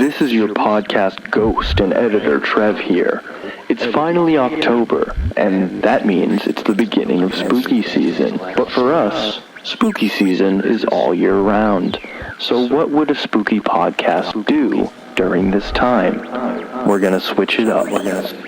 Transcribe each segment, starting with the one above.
This is your podcast Ghost and editor Trev here. It's finally October, and that means it's the beginning of spooky season. But for us, spooky season is all year round. So what would a spooky podcast do during this time? We're gonna switch it up.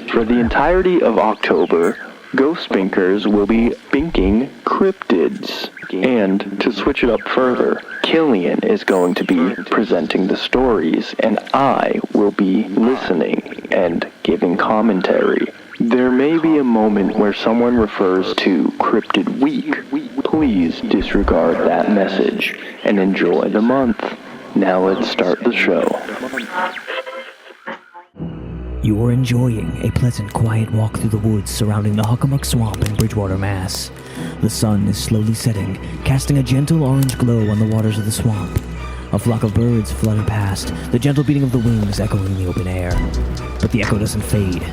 For the entirety of October, Ghost Binkers will be binking cryptids. And to switch it up further, Killian is going to be presenting the stories, and I will be listening and giving commentary. There may be a moment where someone refers to Cryptid Week. Please disregard that message and enjoy the month. Now let's start the show. You are enjoying a pleasant, quiet walk through the woods surrounding the Huckamuck Swamp in Bridgewater, Mass. The sun is slowly setting, casting a gentle orange glow on the waters of the swamp. A flock of birds flutter past, the gentle beating of the wings echoing the open air. But the echo doesn't fade.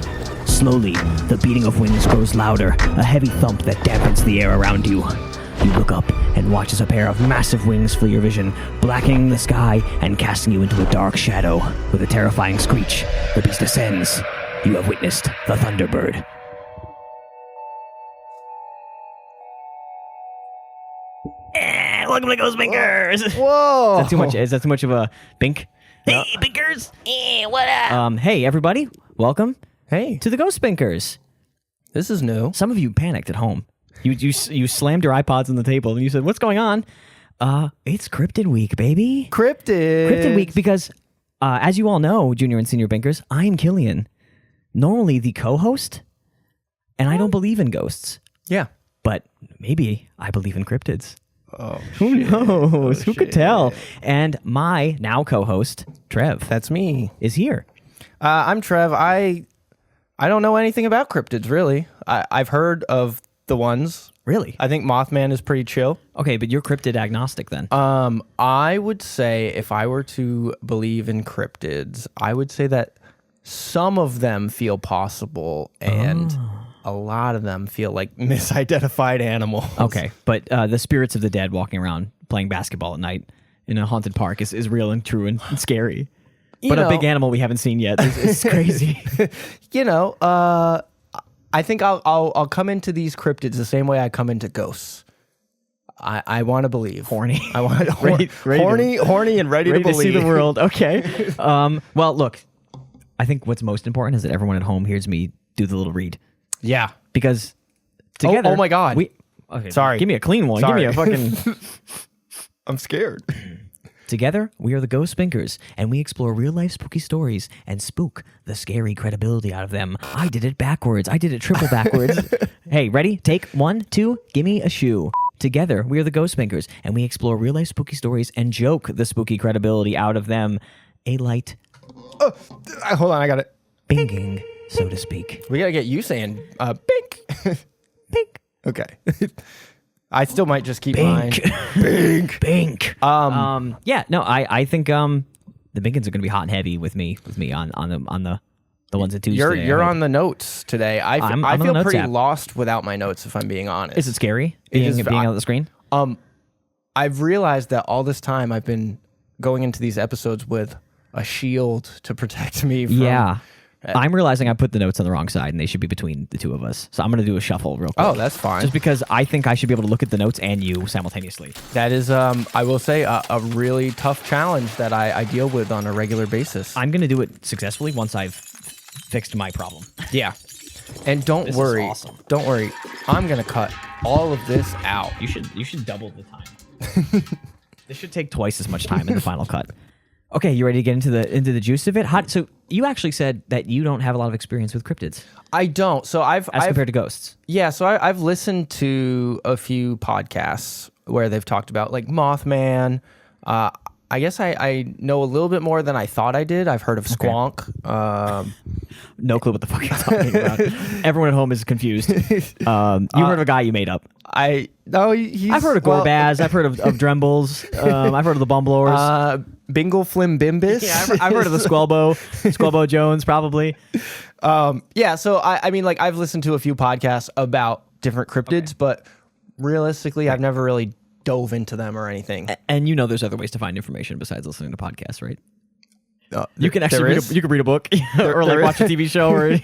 Slowly, the beating of wings grows louder, a heavy thump that dampens the air around you. You look up and watch as a pair of massive wings fill your vision, blackening the sky and casting you into a dark shadow. With a terrifying screech, the beast descends. You have witnessed the Thunderbird. Welcome to Ghost Binkers! Whoa! Is that too much of a bink? Hey, Binkers! What up? Hey, everybody. Welcome to the Ghost Binkers. This is new. Some of you panicked at home. You slammed your iPods on the table and you said, "What's going on?" It's Cryptid Week, baby. Cryptid Week, because as you all know, Junior and Senior Binkers, I am Killian, normally the co-host, and I don't believe in ghosts. Yeah, but maybe I believe in cryptids. Oh, who knows? Who could tell? And my now co-host, Trev, that's me, is here. I'm Trev. I don't know anything about cryptids really. I've heard of the ones. Really? I think Mothman is pretty chill. Okay, but you're cryptid agnostic then. I would say if I were to believe in cryptids, I would say that some of them feel possible and a lot of them feel like misidentified animals. Okay, but the spirits of the dead walking around playing basketball at night in a haunted park is real and true and scary. But a big animal we haven't seen yet is crazy. I think I'll come into these cryptids the same way I come into ghosts. I want to believe. Horny. I want horny and ready to believe. To see the world. Okay. Well, look, I think what's most important is that everyone at home hears me do the little read. Yeah. Because together... Oh my God. Okay, sorry. Give me a clean one. Sorry. Give me a fucking... I'm scared. Together, we are the Ghost Binkers, and we explore real-life spooky stories and spook the scary credibility out of them. I did it backwards. I did it triple backwards. Hey, ready? Take 1, 2, give me a shoe. Together, we are the Ghost Binkers, and we explore real-life spooky stories and joke the spooky credibility out of them. A light... Hold on, I got it. Binking, so to speak. We gotta get you saying, bink. Bink. Okay. I still might just keep Bink. mine. Bink. Yeah, no, I think the Binkins are gonna be hot and heavy with me on the ones at Tuesday. You're on the notes today. I feel pretty lost without my notes, if I'm being honest. Is it scary being out of the screen? I've realized that all this time I've been going into these episodes with a shield to protect me from... Yeah. I'm realizing I put the notes on the wrong side and they should be between the two of us. So I'm going to do a shuffle real quick. Oh, that's fine. Just because I think I should be able to look at the notes and you simultaneously. That is, I will say, a really tough challenge that I deal with on a regular basis. I'm going to do it successfully once I've fixed my problem. Yeah. And don't worry. Awesome. Don't worry. I'm going to cut all of this out. You should double the time. This should take twice as much time in the final cut. Okay, you ready to get into the juice of it? So you actually said that you don't have a lot of experience with cryptids. I don't. So I've compared to ghosts. Yeah. So I've listened to a few podcasts where they've talked about like Mothman. I guess I know a little bit more than I thought I did. I've heard of Squonk. No clue what the fuck you're talking about. Everyone at home is confused. You heard of a guy you made up. I've heard of Gorbaz. I've heard of Drembles. I've heard of the Bumblors. Bingle Flim Bimbus. Yeah, I've heard of the Squelbo Jones, probably. Yeah, so I mean, like, I've listened to a few podcasts about different cryptids, but realistically, I've never really dove into them or anything. And there's other ways to find information besides listening to podcasts, right? You can actually you can read a book or there watch a TV show or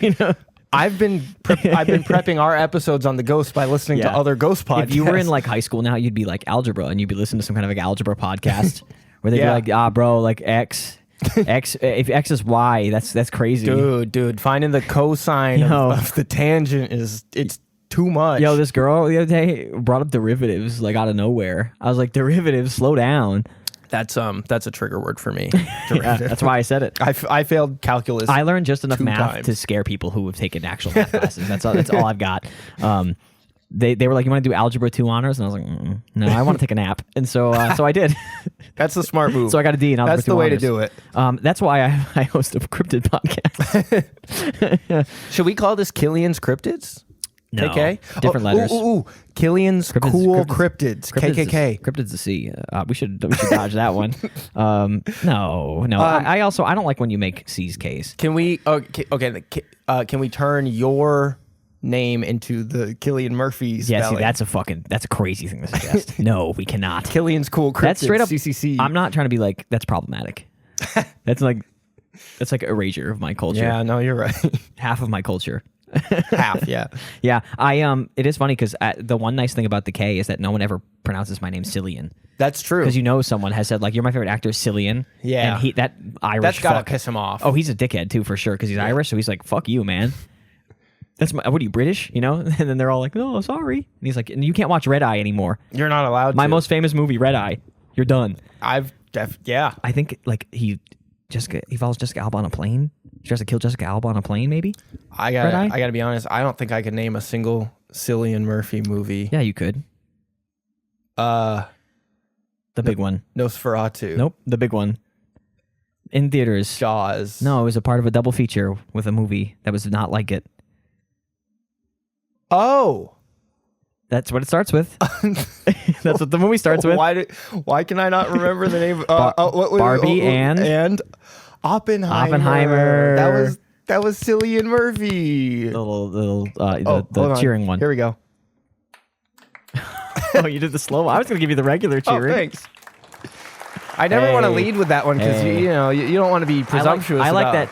I've been prepping our episodes on the ghost by listening to other ghost podcasts. If you were in like high school now, you'd be like algebra and you'd be listening to some kind of like algebra podcast where they'd be like, bro, like X, if X is Y, that's crazy. Dude, finding the cosine of the tangent it's too much. Yo, this girl the other day brought up derivatives like out of nowhere. I was like, derivatives, slow down. That's a trigger word for me. Yeah, that's why I said it. I failed calculus. I learned just enough math times to scare people who have taken actual math classes. That's all I've got. They were like, you want to do algebra 2 honors? And I was like, no, I want to take a nap. And so I did. That's the smart move. So I got a D in algebra 2 honors. That's the way to do it. That's why I host a cryptid podcast. Should we call this Killian's Cryptids? No, KK? different letters. Killian's Cool Cryptids. KKK. Cryptids the C. We should dodge that one. No. I don't like when you make C's K's. Can we? Can we turn your name into the Killian Murphy spelling? Yeah, see, that's a crazy thing to suggest. No, we cannot. Killian's Cool Cryptids. That's straight up CCC. I'm not trying to be like that's problematic. That's like erasure of my culture. Yeah, no, you're right. Half of my culture. Half, yeah. Yeah, it is funny because the one nice thing about the K is that no one ever pronounces my name Cillian. That's true. Because someone has said like, you're my favorite actor, Cillian. Yeah. And that Irish that's gotta fuck, piss him off. Oh, he's a dickhead too for sure because he's Irish. So he's like, fuck you, man. What are you, British? And then they're all like, no, sorry. And he's like, you can't watch Red Eye anymore. You're not allowed to. My most famous movie, Red Eye. You're done. I think like he follows Jessica Alba on a plane. He tries to kill Jessica Alba on a plane, maybe? I gotta be honest. I don't think I could name a single Cillian Murphy movie. Yeah, you could. The big one. Nosferatu. Nope, the big one. In theaters. Jaws. No, it was a part of a double feature with a movie that was not like it. Oh. That's what it starts with. That's what the movie starts with. Why can I not remember the name? Barbie and Oppenheimer. That was Cillian Murphy. The cheering one. Here we go. Oh, you did the slow one. I was going to give you the regular cheering. Oh, thanks. I never want to lead with that one because you don't want to be presumptuous. I like that.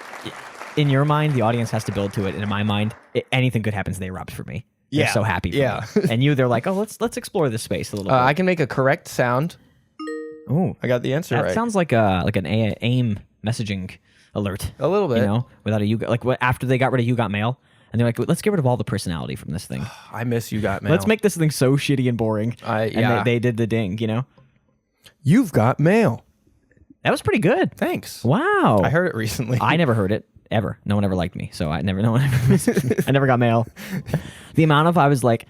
In your mind, the audience has to build to it, and in my mind, anything good happens, they erupt for me. They're so happy for me. And they're like, oh, let's explore this space a little bit. I can make a correct sound. Oh, I got the answer right. That sounds like an AIM messaging alert. A little bit. Without after they got rid of You Got Mail, and they're like, let's get rid of all the personality from this thing. I miss You Got Mail. Let's make this thing so shitty and boring. And they did the ding, You've got mail. That was pretty good. Thanks. Wow. I heard it recently. I never heard it. Ever. No one ever liked me, so I never got mail. The amount of I was like,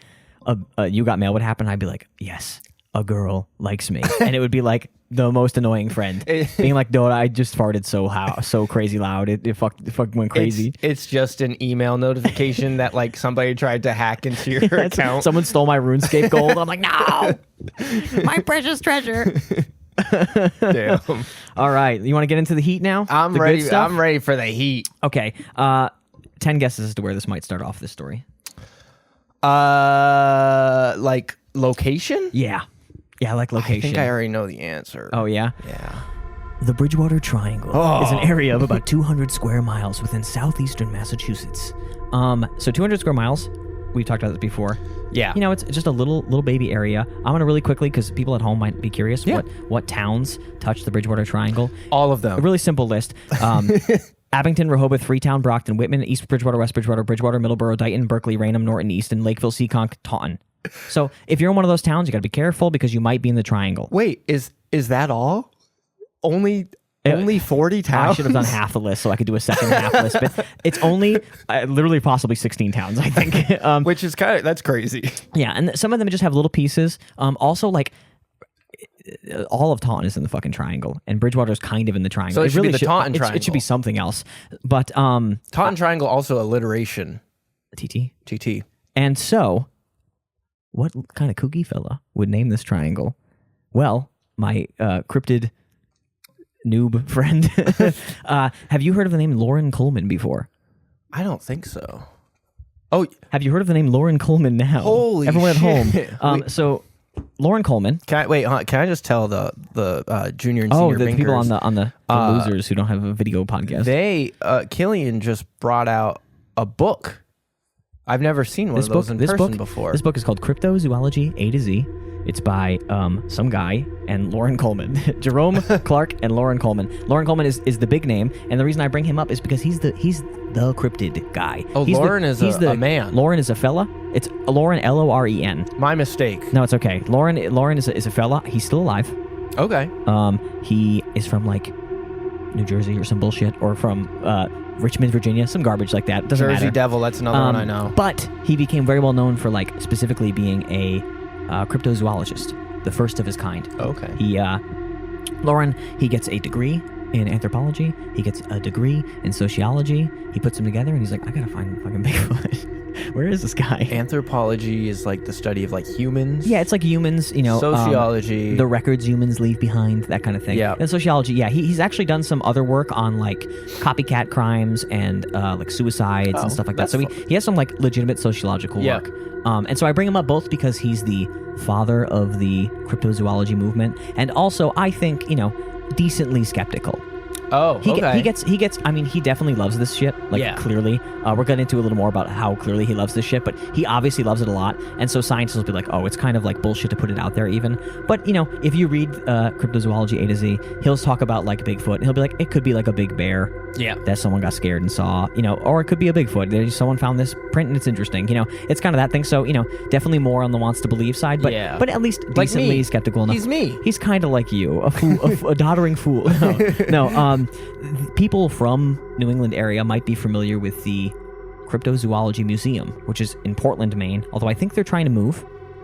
You Got Mail would happen, I'd be like, yes, a girl likes me, and it would be like the most annoying friend, being like, dude, I just farted so crazy loud, it fucking went crazy. It's just an email notification that like somebody tried to hack into your account. Someone stole my RuneScape gold. I'm like, no, my precious treasure. Damn. All right, you want to get into the heat now? I'm ready. I'm ready for the heat. Okay. 10 guesses as to where this might start off. This story. Like location? Yeah, like location. I think I already know the answer. Oh yeah. Yeah. The Bridgewater Triangle is an area of about 200 square miles within southeastern Massachusetts. So 200 square miles. We've talked about this before. Yeah. It's just a little baby area. I'm going to really quickly, because people at home might be curious, what towns touch the Bridgewater Triangle. All of them. A really simple list. Abington, Rehoboth, Freetown, Brockton, Whitman, East Bridgewater, West Bridgewater, Middleborough, Dighton, Berkeley, Raynham, Norton, Easton, Lakeville, Seekonk, Taunton. So if you're in one of those towns, you got to be careful because you might be in the triangle. Wait, is that all? Only 40 towns? I should have done half the list so I could do a second half list. But it's only literally possibly 16 towns, I think. Which is that's crazy. Yeah, and some of them just have little pieces. Also, like, all of Taunton is in the fucking triangle, and Bridgewater's kind of in the triangle. So it should be the Taunton Triangle. It should be something else. But Taunton Triangle, also alliteration. TT. And so, what kind of kooky fella would name this triangle? Well, my cryptid noob friend. Have you heard of the name Lauren Coleman before? I don't think so. Oh, have you heard of the name Lauren Coleman now? Holy everyone shit. At home. So Lauren Coleman. Can I just tell the junior and senior the Binkers, people on the losers who don't have a video podcast. Killian just brought out a book. I've never seen one of those in person before. This book is called Cryptozoology A to Z. It's by some guy and Lauren Coleman. Jerome Clark and Lauren Coleman. Lauren Coleman is the big name, and the reason I bring him up is because he's the cryptid guy. Oh, Lauren is a man. Lauren is a fella. It's Lauren, Loren. My mistake. No, it's okay. Lauren is a fella. He's still alive. Okay. He is from like New Jersey or some bullshit, or from Richmond, Virginia, some garbage like that. Doesn't Jersey matter. Devil, that's another one I know. But he became very well known for like specifically being a cryptozoologist, the first of his kind. Okay. Lauren, he gets a degree in anthropology. He gets a degree in sociology. He puts them together and he's like, I gotta find fucking Bigfoot. Where is this guy? Anthropology is like the study of like humans. Yeah, it's like humans, Sociology. The records humans leave behind, that kind of thing. Yeah. And sociology, yeah, he's actually done some other work on like copycat crimes and like suicides and stuff like that. So he has some like legitimate sociological work. And so I bring him up both because he's the father of the cryptozoology movement, and also I think, decently skeptical. Oh, okay. He gets. I mean, he definitely loves this shit. Like, clearly, we're getting into a little more about how clearly he loves this shit. But he obviously loves it a lot. And so scientists will be like, "Oh, it's kind of like bullshit to put it out there, even." But if you read Cryptozoology A to Z, he'll talk about like Bigfoot. And he'll be like, "It could be like a big bear." Yeah. That someone got scared and saw. Or it could be a Bigfoot. Someone found this print and it's interesting. It's kind of that thing. So definitely more on the wants to believe side. But but at least decently skeptical enough. He's me. He's kind of like you, a fool, a doddering fool. No. People from New England area might be familiar with the Cryptozoology Museum, which is in Portland, Maine. Although I think they're trying to move,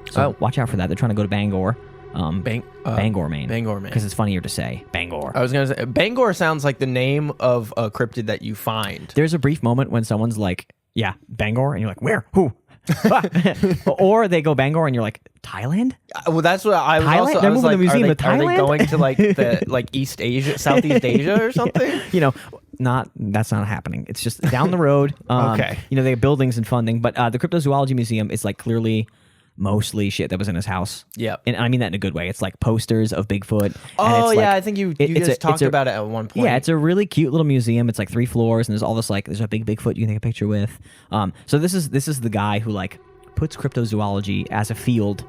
so watch out for that. They're trying to go to Bangor. Bangor, Maine. Bangor, Maine. Because it's funnier to say. Bangor. I was going to say, Bangor sounds like the name of a cryptid that you find. There's a brief moment when someone's like, yeah, Bangor, and you're like, where? Who? Or they go Bangor and you're like, Thailand? Well, that's what I was Thailand? also. They're I was moving like, the museum to are they Thailand? going to like the East Asia, Southeast Asia or something? That's not happening. It's just down the road. Okay. They have buildings and funding, but the Cryptozoology Museum is like clearly mostly shit that was in his house. Yeah. And I mean that in a good way. It's like posters of Bigfoot. Oh, and it's yeah. like, I think you just talked about it at one point. Yeah, it's a really cute little museum. It's like 3 floors, and there's all this like, there's a big Bigfoot you can take a picture with. So this is the guy who like puts cryptozoology as a field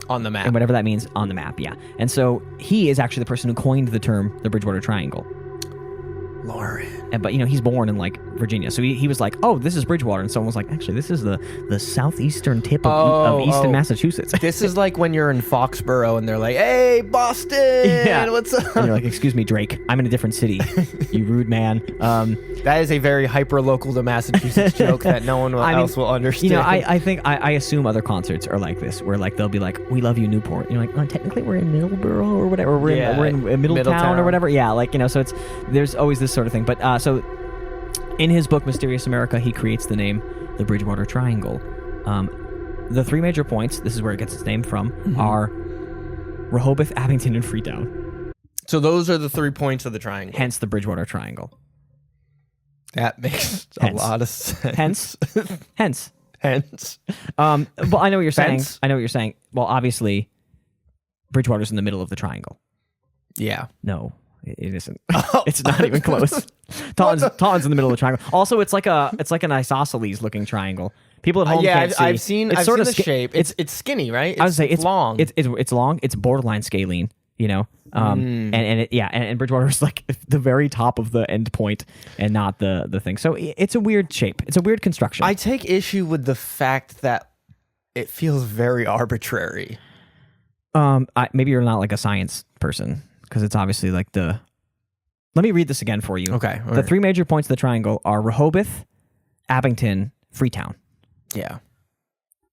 on the map. And whatever that means, on the map, yeah. And so he is actually the person who coined the term the Bridgewater Triangle. Lauren. But he's born in like Virginia, so he was like, "Oh, this is Bridgewater," and someone was like, "Actually, this is the southeastern tip of eastern Massachusetts." This is like when you're in Foxborough and they're like, "Hey, Boston, what's up?" And you're like, "Excuse me, Drake, I'm in a different city, you rude man." That is a very hyper local to Massachusetts joke that no one else will understand. I think I assume other concerts are like this, where like they'll be like, "We love you, Newport." And you're like, technically we're in Middleborough or whatever. We're in Middletown or whatever. Yeah, like so there's always this sort of thing. But so in his book Mysterious America, he creates the name the Bridgewater Triangle. The 3 major points, this is where it gets its name from, are Rehoboth, Abington, and Freetown. So those are the 3 points of the triangle. Hence the Bridgewater Triangle. That makes a lot of sense. Hence. Well, I know what you're saying. Fence? I know what you're saying. Well, obviously, Bridgewater's in the middle of the triangle. Yeah. No, it isn't. It's not even close. Taunton's in the middle of the triangle. Also, it's like an isosceles looking triangle. People at home can't see. I've seen the shape. It's skinny, right? I would say it's long. It's long. It's borderline scalene. And Bridgewater is like the very top of the end point and not the thing. So it's a weird shape. It's a weird construction. I take issue with the fact that it feels very arbitrary. Maybe you're not like a science person, because it's obviously like the. Let me read this again for you. Okay. The 3 major points of the triangle are Rehoboth, Abington, Freetown. Yeah.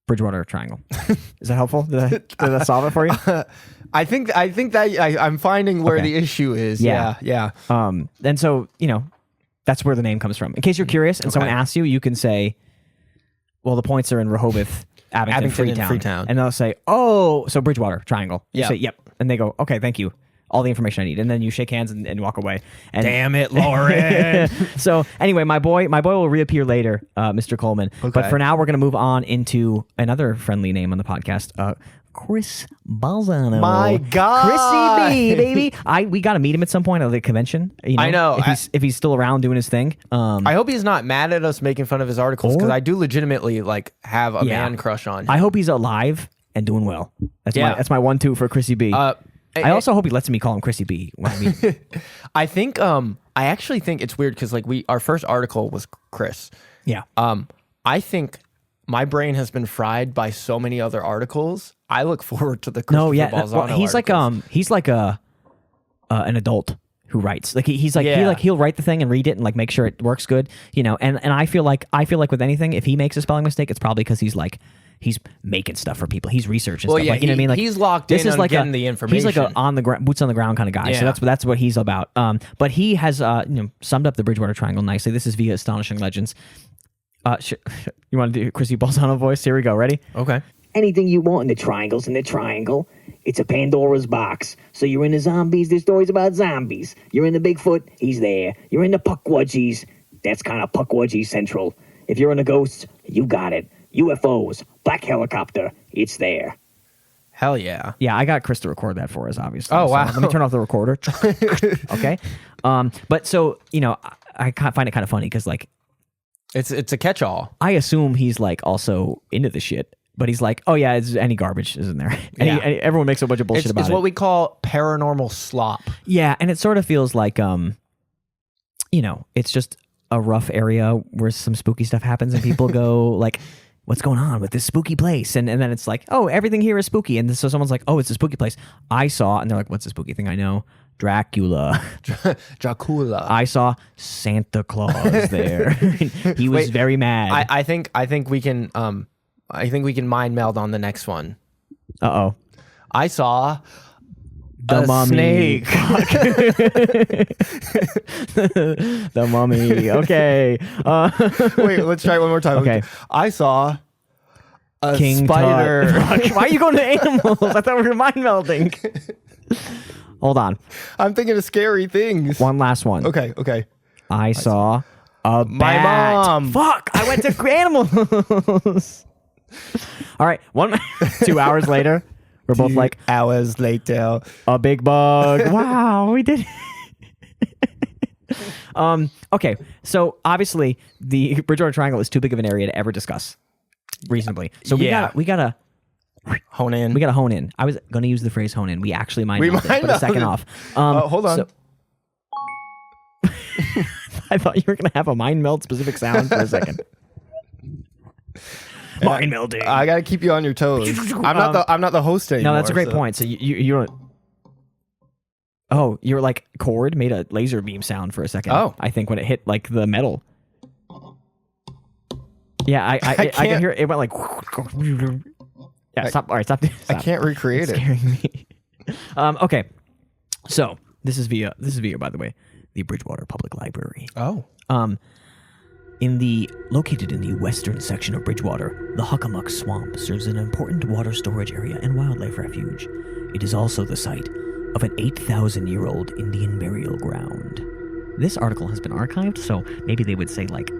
Bridgewater Triangle. Is that helpful? Did that solve it for you? I think that I'm finding where the issue is. Yeah. And so, that's where the name comes from. In case you're curious and someone asks you, you can say, well, the points are in Rehoboth, Abington, Freetown. And they'll say, oh, so Bridgewater Triangle. You say, yep. And they go, okay, thank you. All the information I need. And then you shake hands and walk away. And damn it, Lauren. So anyway, my boy will reappear later, Mr. Coleman. Okay. But for now, we're going to move on into another friendly name on the podcast, Chris Balzano. My God. Chrissy B, baby. We got to meet him at some point at the convention. You know, I know. If he's still around doing his thing. I hope he's not mad at us making fun of his articles because I do legitimately like have a man crush on him. I hope he's alive and doing well. That's my 1-2 for Chrissy B. I also hope he lets me call him Chrissy B when I meet him. I actually think it's weird because like our first article was Chris. Yeah. I think my brain has been fried by so many other articles. I look forward to the Christopher Balzano he's like an adult who writes. Like he'll write the thing and read it and like make sure it works good, you know. And I feel like with anything, if he makes a spelling mistake, it's probably because he's making stuff for people. He's researching stuff. Yeah, like, you know what I mean? Like, he's locked in on getting the information. He's like a boots on the ground kind of guy. Yeah. So that's what he's about. But he has summed up the Bridgewater Triangle nicely. This is via Astonishing Legends. You want to do Chrissy Balzano voice? Here we go. Ready? Okay. Anything you want in the triangle's in the triangle. It's a Pandora's box. So you're into zombies, there's stories about zombies. You're into Bigfoot, he's there. You're into Puckwudgies, that's kind of Puckwudgie central. If you're into ghosts, you got it. UFOs, black helicopter, it's there. Hell yeah. Yeah, I got Chris to record that for us, obviously. Oh, wow. Let me turn off the recorder. Okay. But so, you know, I find it kind of funny because like, It's a catch-all. I assume he's like also into the shit, but he's like, oh yeah, it's any garbage is in there. Everyone makes a bunch of bullshit about it. It's what we call paranormal slop. Yeah, and it sort of feels like, you know, it's just a rough area where some spooky stuff happens and people go like, what's going on with this spooky place? And then it's like, oh, everything here is spooky. And so someone's like, oh, it's a spooky place. I saw, and they're like, what's the spooky thing I know? Dracula. I saw Santa Claus there. He was very mad. I think we can mind meld on the next one. Uh-oh. I saw the mummy. snake. The mummy. Okay. Wait, let's try it one more time. Okay. I saw a King spider. Tut. Why are you going to animals? I thought we were mind melding. Hold on. I'm thinking of scary things. One last one. Okay. I saw a My bat. mom. Fuck! I went to animals. All right. 2 hours later, we're both like, hours later. a big bug. Wow, we did. Okay. So obviously, the Bridgewater Triangle is too big of an area to ever discuss reasonably. So we gotta hone in. We gotta hone in. I was gonna use the phrase hone in. We actually mind melded, but a second off. Hold on. I thought you were gonna have a mind meld specific sound for a second. Mind melding. I gotta keep you on your toes. I'm not the host anymore. No, that's a great point. So you're. Oh, you're like cord made a laser beam sound for a second. Oh, I think when it hit like the metal. Yeah, I can hear it went like. Yeah, stop. All right, stop. I can't recreate it. Scaring me. Okay, so this is via by the way, the Bridgewater Public Library. Oh. Located in the western section of Bridgewater, the Hockomock Swamp serves as an important water storage area and wildlife refuge. It is also the site of an 8,000-year-old Indian burial ground. This article has been archived, so maybe they would say like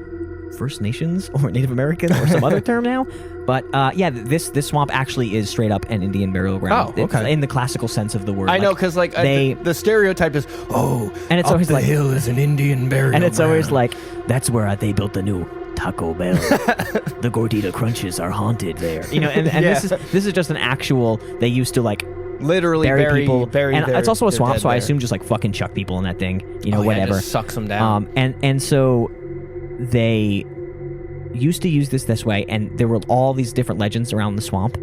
First Nations or Native American or some other term now. But yeah, this swamp actually is straight up an Indian burial ground. Oh, okay. In the classical sense of the word. I know, because like the stereotype is, and it's always the like, hill is an Indian burial and it's ground. always like, that's where they built the new Taco Bell. The Gordita Crunches are haunted there. You know, and Yeah. this is just an actual. They used to like literally bury people, and it's also a swamp, so I there. assume just like fucking chuck people in that thing. You know, Yeah, whatever. just sucks them down. And so they used to use this way, and there were all these different legends around the swamp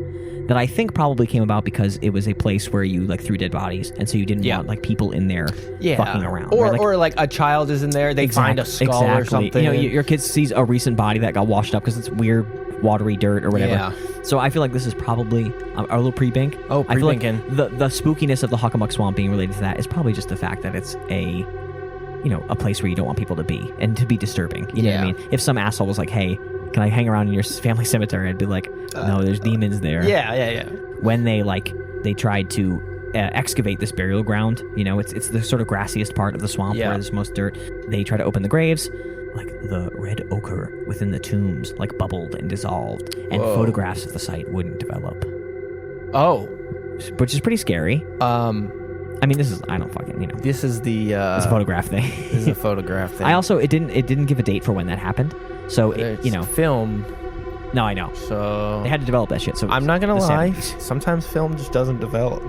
that I think probably came about because it was a place where you like threw dead bodies, and so you didn't want like people in there fucking around. Or right? or like a child is in there, they find a skull or something. You know, your kid sees a recent body that got washed up because it's weird, watery dirt or whatever. Yeah. So I feel like this is probably a little pre-bink. Oh, I feel like pre-binking. the spookiness of the Hockomock Swamp being related to that is probably just the fact that it's a place where you don't want people to be and to be disturbing. You know what I mean? If some asshole was like, hey, can I hang around in your family cemetery? I'd be like, no, there's demons there. Yeah. When they tried to excavate this burial ground, you know, it's the sort of grassiest part of the swamp where there's most dirt. They try to open the graves, like the red ochre within the tombs, like bubbled and dissolved, and photographs of the site wouldn't develop. Oh. which is pretty scary. I mean, I don't fucking, This is the it's a photograph thing. This is a photograph thing. I also it didn't give a date for when that happened. So film. No, I know. So they had to develop that shit. So I'm not gonna lie. 70s. Sometimes film just doesn't develop.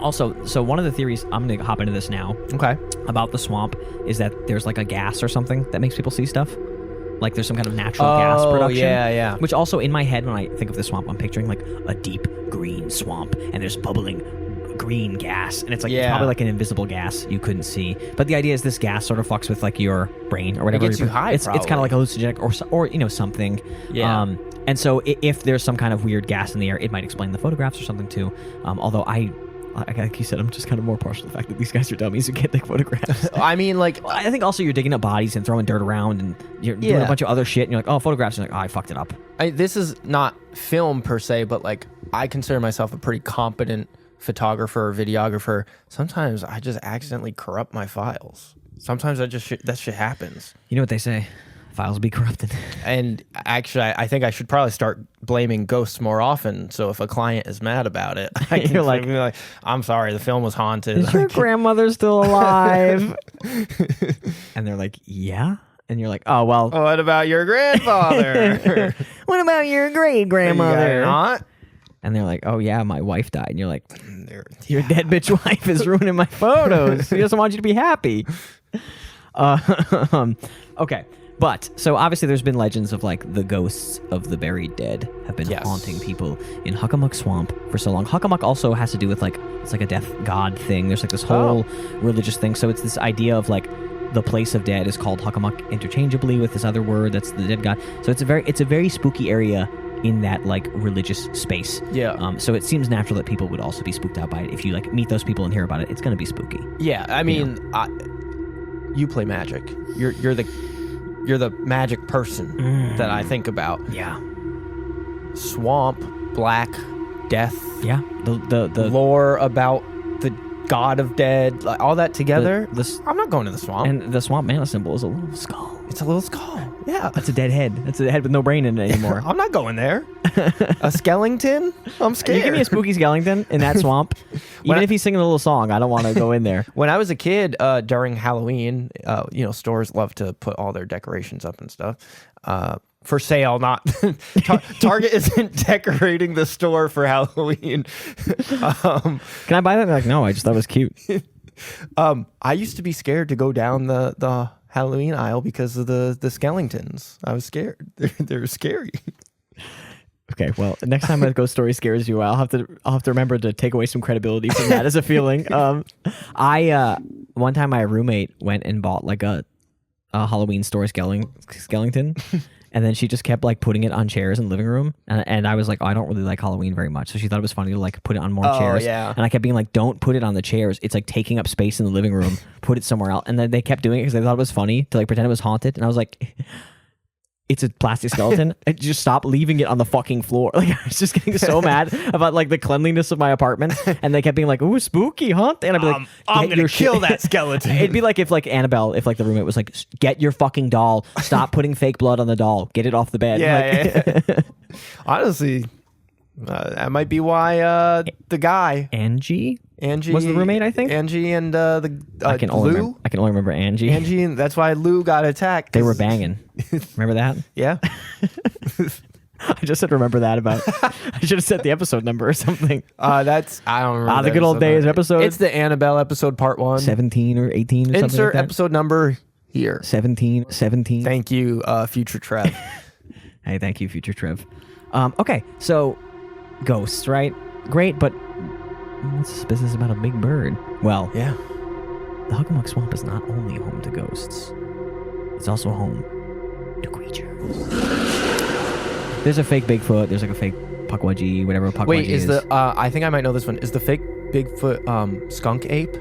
Also, so one of the theories, I'm going to hop into this now. Okay. About the swamp is that there's like a gas or something that makes people see stuff. Like there's some kind of natural gas production. Yeah. Which also in my head, when I think of the swamp, I'm picturing like a deep green swamp and there's bubbling green gas. And it's like it's probably like an invisible gas you couldn't see. But the idea is this gas sort of fucks with like your brain or whatever. It gets you high, it's kind of like hallucinogenic or something. Yeah. And so if there's some kind of weird gas in the air, it might explain the photographs or something too. Although like you said, I'm just kind of more partial to the fact that these guys are dummies who can't take photographs. I mean, like... I think also you're digging up bodies and throwing dirt around and you're doing a bunch of other shit and you're like, oh, photographs. And you're like, oh, I fucked it up. This is not film per se, but like I consider myself a pretty competent photographer or videographer. Sometimes I just accidentally corrupt my files. Sometimes that shit happens. You know what they say? Files be corrupted. And actually, I think I should probably start blaming ghosts more often. So if a client is mad about it, I can You're be like, I'm sorry, the film was haunted. Is your grandmother still alive? And they're like, yeah. And you're like, oh, well. What about your grandfather? What about your great grandmother? Not? And they're like, oh, yeah, my wife died. And you're like, your dead bitch wife is ruining my photos. She doesn't want you to be happy. Okay. But, so obviously there's been legends of like the ghosts of the buried dead have been haunting people in Hockomock Swamp for so long. Hockomock also has to do with like, it's like a death god thing. There's like this whole religious thing. So it's this idea of like the place of dead is called Hockomock interchangeably with this other word that's the dead god. So it's a very spooky area in that like religious space. Yeah. So it seems natural that people would also be spooked out by it. If you like meet those people and hear about it, it's going to be spooky. Yeah. I mean, you play magic. You're the magic person that I think about. Yeah. Swamp, black, death. Yeah. The lore about the god of dead, like, all that together. I'm not going to the swamp. And the swamp mana symbol is a little skull. It's a little skull. Yeah. That's a dead head. That's a head with no brain in it anymore. I'm not going there. A skeleton? I'm scared. You give me a spooky skeleton in that swamp. Even if he's singing a little song, I don't want to go in there. When I was a kid, during Halloween, stores love to put all their decorations up and stuff. For sale, not Target isn't decorating the store for Halloween. Can I buy that? They're like, no, I just thought it was cute. I used to be scared to go down the Halloween aisle because of the skeletons. I was scared. They're scary. Okay, well, next time a ghost story scares you, I'll have to remember to take away some credibility from that as a feeling. One time my roommate went and bought like a Halloween store skeleton. And then she just kept like putting it on chairs in the living room. And I was like, oh, I don't really like Halloween very much. So she thought it was funny to like put it on more chairs. Yeah. And I kept being like, don't put it on the chairs. It's like taking up space in the living room. Put it somewhere else. And then they kept doing it because they thought it was funny to like pretend it was haunted. And I was like, it's a plastic skeleton. I just stop leaving it on the fucking floor. Like I was just getting so mad about like the cleanliness of my apartment. And they kept being like, ooh, spooky, haunted. And I'd be like, I'm gonna kill that skeleton. It'd be like if like Annabelle, if like the roommate was like, get your fucking doll. Stop putting fake blood on the doll. Get it off the bed. Yeah. Honestly, that might be why the guy Angie was the roommate, I think. Angie and I can only remember Angie. Angie, and that's why Lou got attacked. They were banging. Remember that? Yeah. I just said remember that about. I should have said the episode number or something. I don't remember. The good old days episode. It's the Annabelle episode part 1. 17 or 18 or something. Insert like that. episode number here. 17. Thank you, future Trev. Hey, thank you, future Trev. Okay, so ghosts, right? Great, but what's this business about a big bird? Well, yeah. The Hockomock Swamp is not only home to ghosts. It's also home to creatures. There's a fake Bigfoot. There's like a fake Pukwudgie, whatever a Pukwudgie is. Wait, I think I might know this one. Is the fake Bigfoot skunk ape?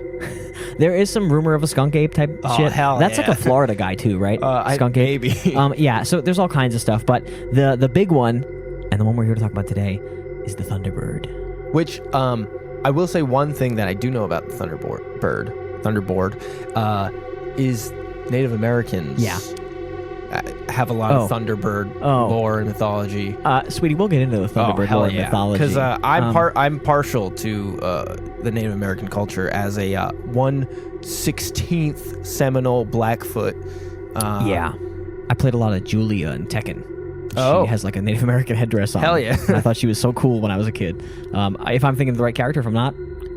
There is some rumor of a skunk ape type shit. Hell That's yeah. like a Florida guy too, right? Skunk ape. Maybe. Yeah, so there's all kinds of stuff, but the big one, and the one we're here to talk about today, is the Thunderbird. Which, I will say one thing that I do know about the Thunderbird, is Native Americans. Yeah. have a lot of Thunderbird lore and mythology. Sweetie, we'll get into the Thunderbird lore and mythology. Because I'm partial to the Native American culture as a 1/16th Seminole Blackfoot. I played a lot of Julia and Tekken. She has like a Native American headdress on. Hell yeah. And I thought she was so cool when I was a kid. If I'm thinking of the right character, if I'm not,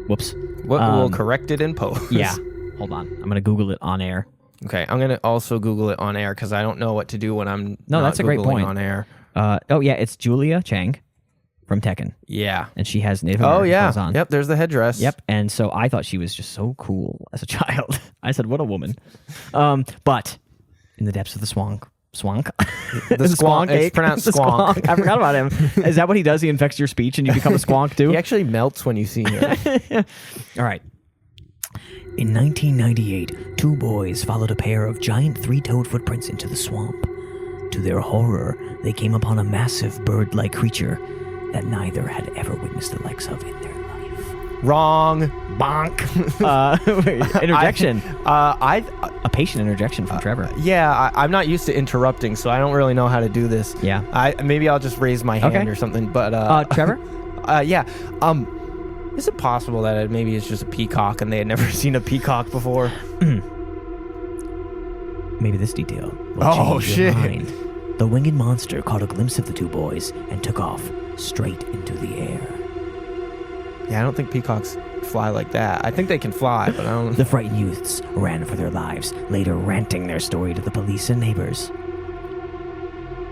whoops. We'll correct it in post. Yeah. Hold on. I'm going to Google it on air. Okay. I'm going to also Google it on air because I don't know what to do when I'm that's a great point. on air. It's Julia Chang from Tekken. Yeah. And she has Native American clothes on. Yep, there's the headdress. Yep. And so I thought she was just so cool as a child. I said, what a woman. But in the depths of the swank. The squonk. It's pronounced squonk. I forgot about him. Is that what he does? He infects your speech and you become a squonk too? He actually melts when you see him. All right. In 1998, two boys followed a pair of giant three-toed footprints into the swamp. To their horror, they came upon a massive bird-like creature that neither had ever witnessed the likes of in their life. Wrong. Bonk. Interjection. A patient interjection from Trevor. Yeah, I'm not used to interrupting, so I don't really know how to do this. Yeah. Maybe I'll just raise my hand or something. But Trevor? Yeah. Is it possible that maybe it's just a peacock and they had never seen a peacock before? Maybe this detail will change your shit. mind. The winged monster caught a glimpse of the two boys and took off straight into the air. Yeah, I don't think peacocks fly like that. I think they can fly, but I don't... The frightened youths ran for their lives, later ranting their story to the police and neighbors.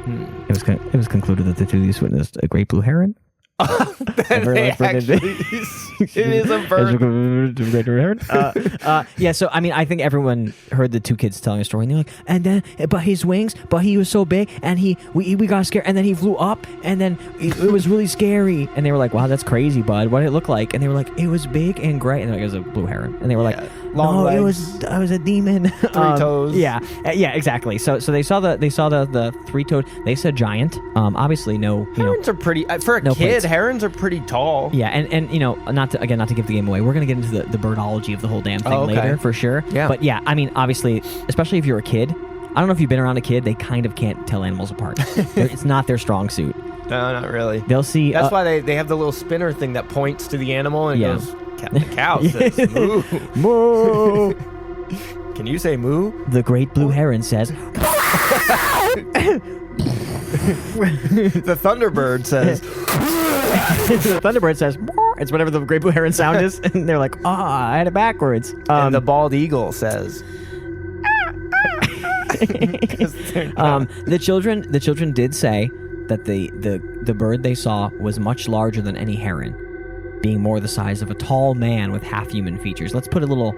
It was concluded that the two youths witnessed a great blue heron. It is a bird. So I mean, I think everyone heard the two kids telling a story, and they're like, and then, but his wings, but he was so big, and we got scared, and then he flew up, and then it was really scary, and they were like, wow, that's crazy, bud. What did it look like? And they were like, it was big and gray, and it was a blue heron, and they were like, long legs. I was a demon. Three toes. Yeah, exactly. So they saw the three-toed. They said giant. Obviously, no. Herons are pretty for a kid. Plates. Herons are pretty tall. Yeah, and not to give the game away. We're gonna get into the birdology of the whole damn thing later for sure. Yeah. But yeah, I mean, obviously, especially if you're a kid. I don't know if you've been around a kid. They kind of can't tell animals apart. It's not their strong suit. No, not really. They'll see. That's why they have the little spinner thing that points to the animal and goes. The cow says moo. Moo. Can you say moo? The great blue heron says. The Thunderbird says. The Thunderbird says. It's whatever the great blue heron sound is, and they're like, I had it backwards. And the bald eagle says. The children did say that the bird they saw was much larger than any heron, being more the size of a tall man with half-human features. Let's put a little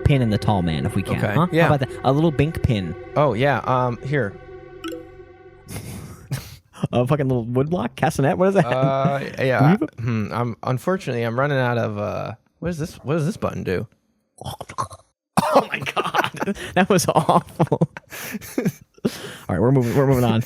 pin in the tall man if we can. Okay. Huh? Yeah. How about that? A little bink pin. Oh, yeah. Here. A fucking little woodblock? Castanet? What is that? Yeah. Unfortunately, I'm running out of... What is this? What does this button do? Oh, my God. That was awful. All right, we're moving on.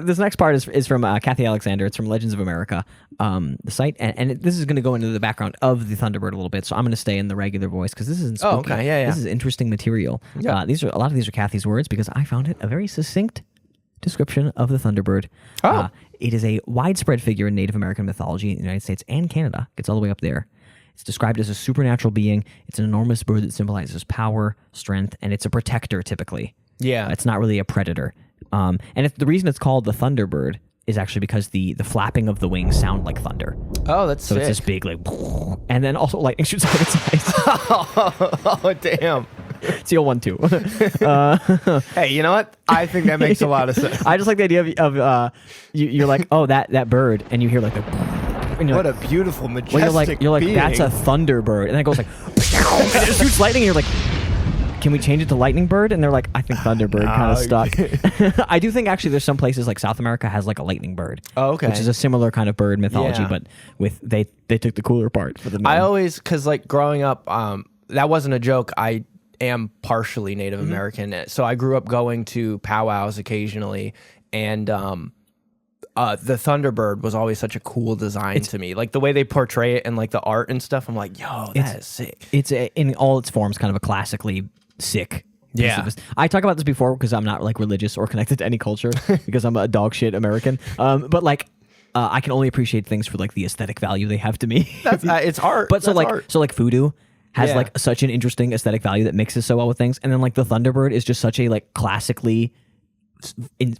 This next part is from Kathy Alexander. It's from Legends of America, the site, and this is going to go into the background of the Thunderbird a little bit. So I'm going to stay in the regular voice because this isn't spooky. Oh, okay, yeah. This is interesting material. Yeah. A lot of these are Kathy's words because I found it a very succinct description of the Thunderbird. It is a widespread figure in Native American mythology in the United States and Canada. Gets all the way up there. It's described as a supernatural being. It's an enormous bird that symbolizes power, strength, and it's a protector typically. Yeah. It's not really a predator. And the reason it's called the Thunderbird is actually because the flapping of the wings sound like thunder. Oh, that's so sick. It's this big like, and then also lightning shoots out of its eyes. Oh, damn. It's the old one too. Hey, you know what? I think that makes a lot of sense. I just like the idea of you're like, oh, that bird, and you hear like a. What like, a beautiful, majestic you're like being. That's a Thunderbird, and then it goes like, and it shoots lightning, and you're like, can we change it to Lightning Bird? And they're like, I think Thunderbird kind of stuck. I do think actually there's some places like South America has like a Lightning Bird. Oh, okay. Which is a similar kind of bird mythology, but with they took the cooler part for the name. I always, because like growing up, that wasn't a joke. I am partially Native American, so I grew up going to powwows occasionally, and the Thunderbird was always such a cool design to me. Like the way they portray it and like the art and stuff, I'm like, yo, that is sick. It's in all its forms kind of a classically sick Yeah. I talk about this before because I'm not like religious or connected to any culture because I'm a dog shit American. But like, I can only appreciate things for like the aesthetic value they have to me. That's it's art. But so That's like art. voodoo has Yeah. like such an interesting aesthetic value that mixes so well with things, and then like the Thunderbird is just such a like classically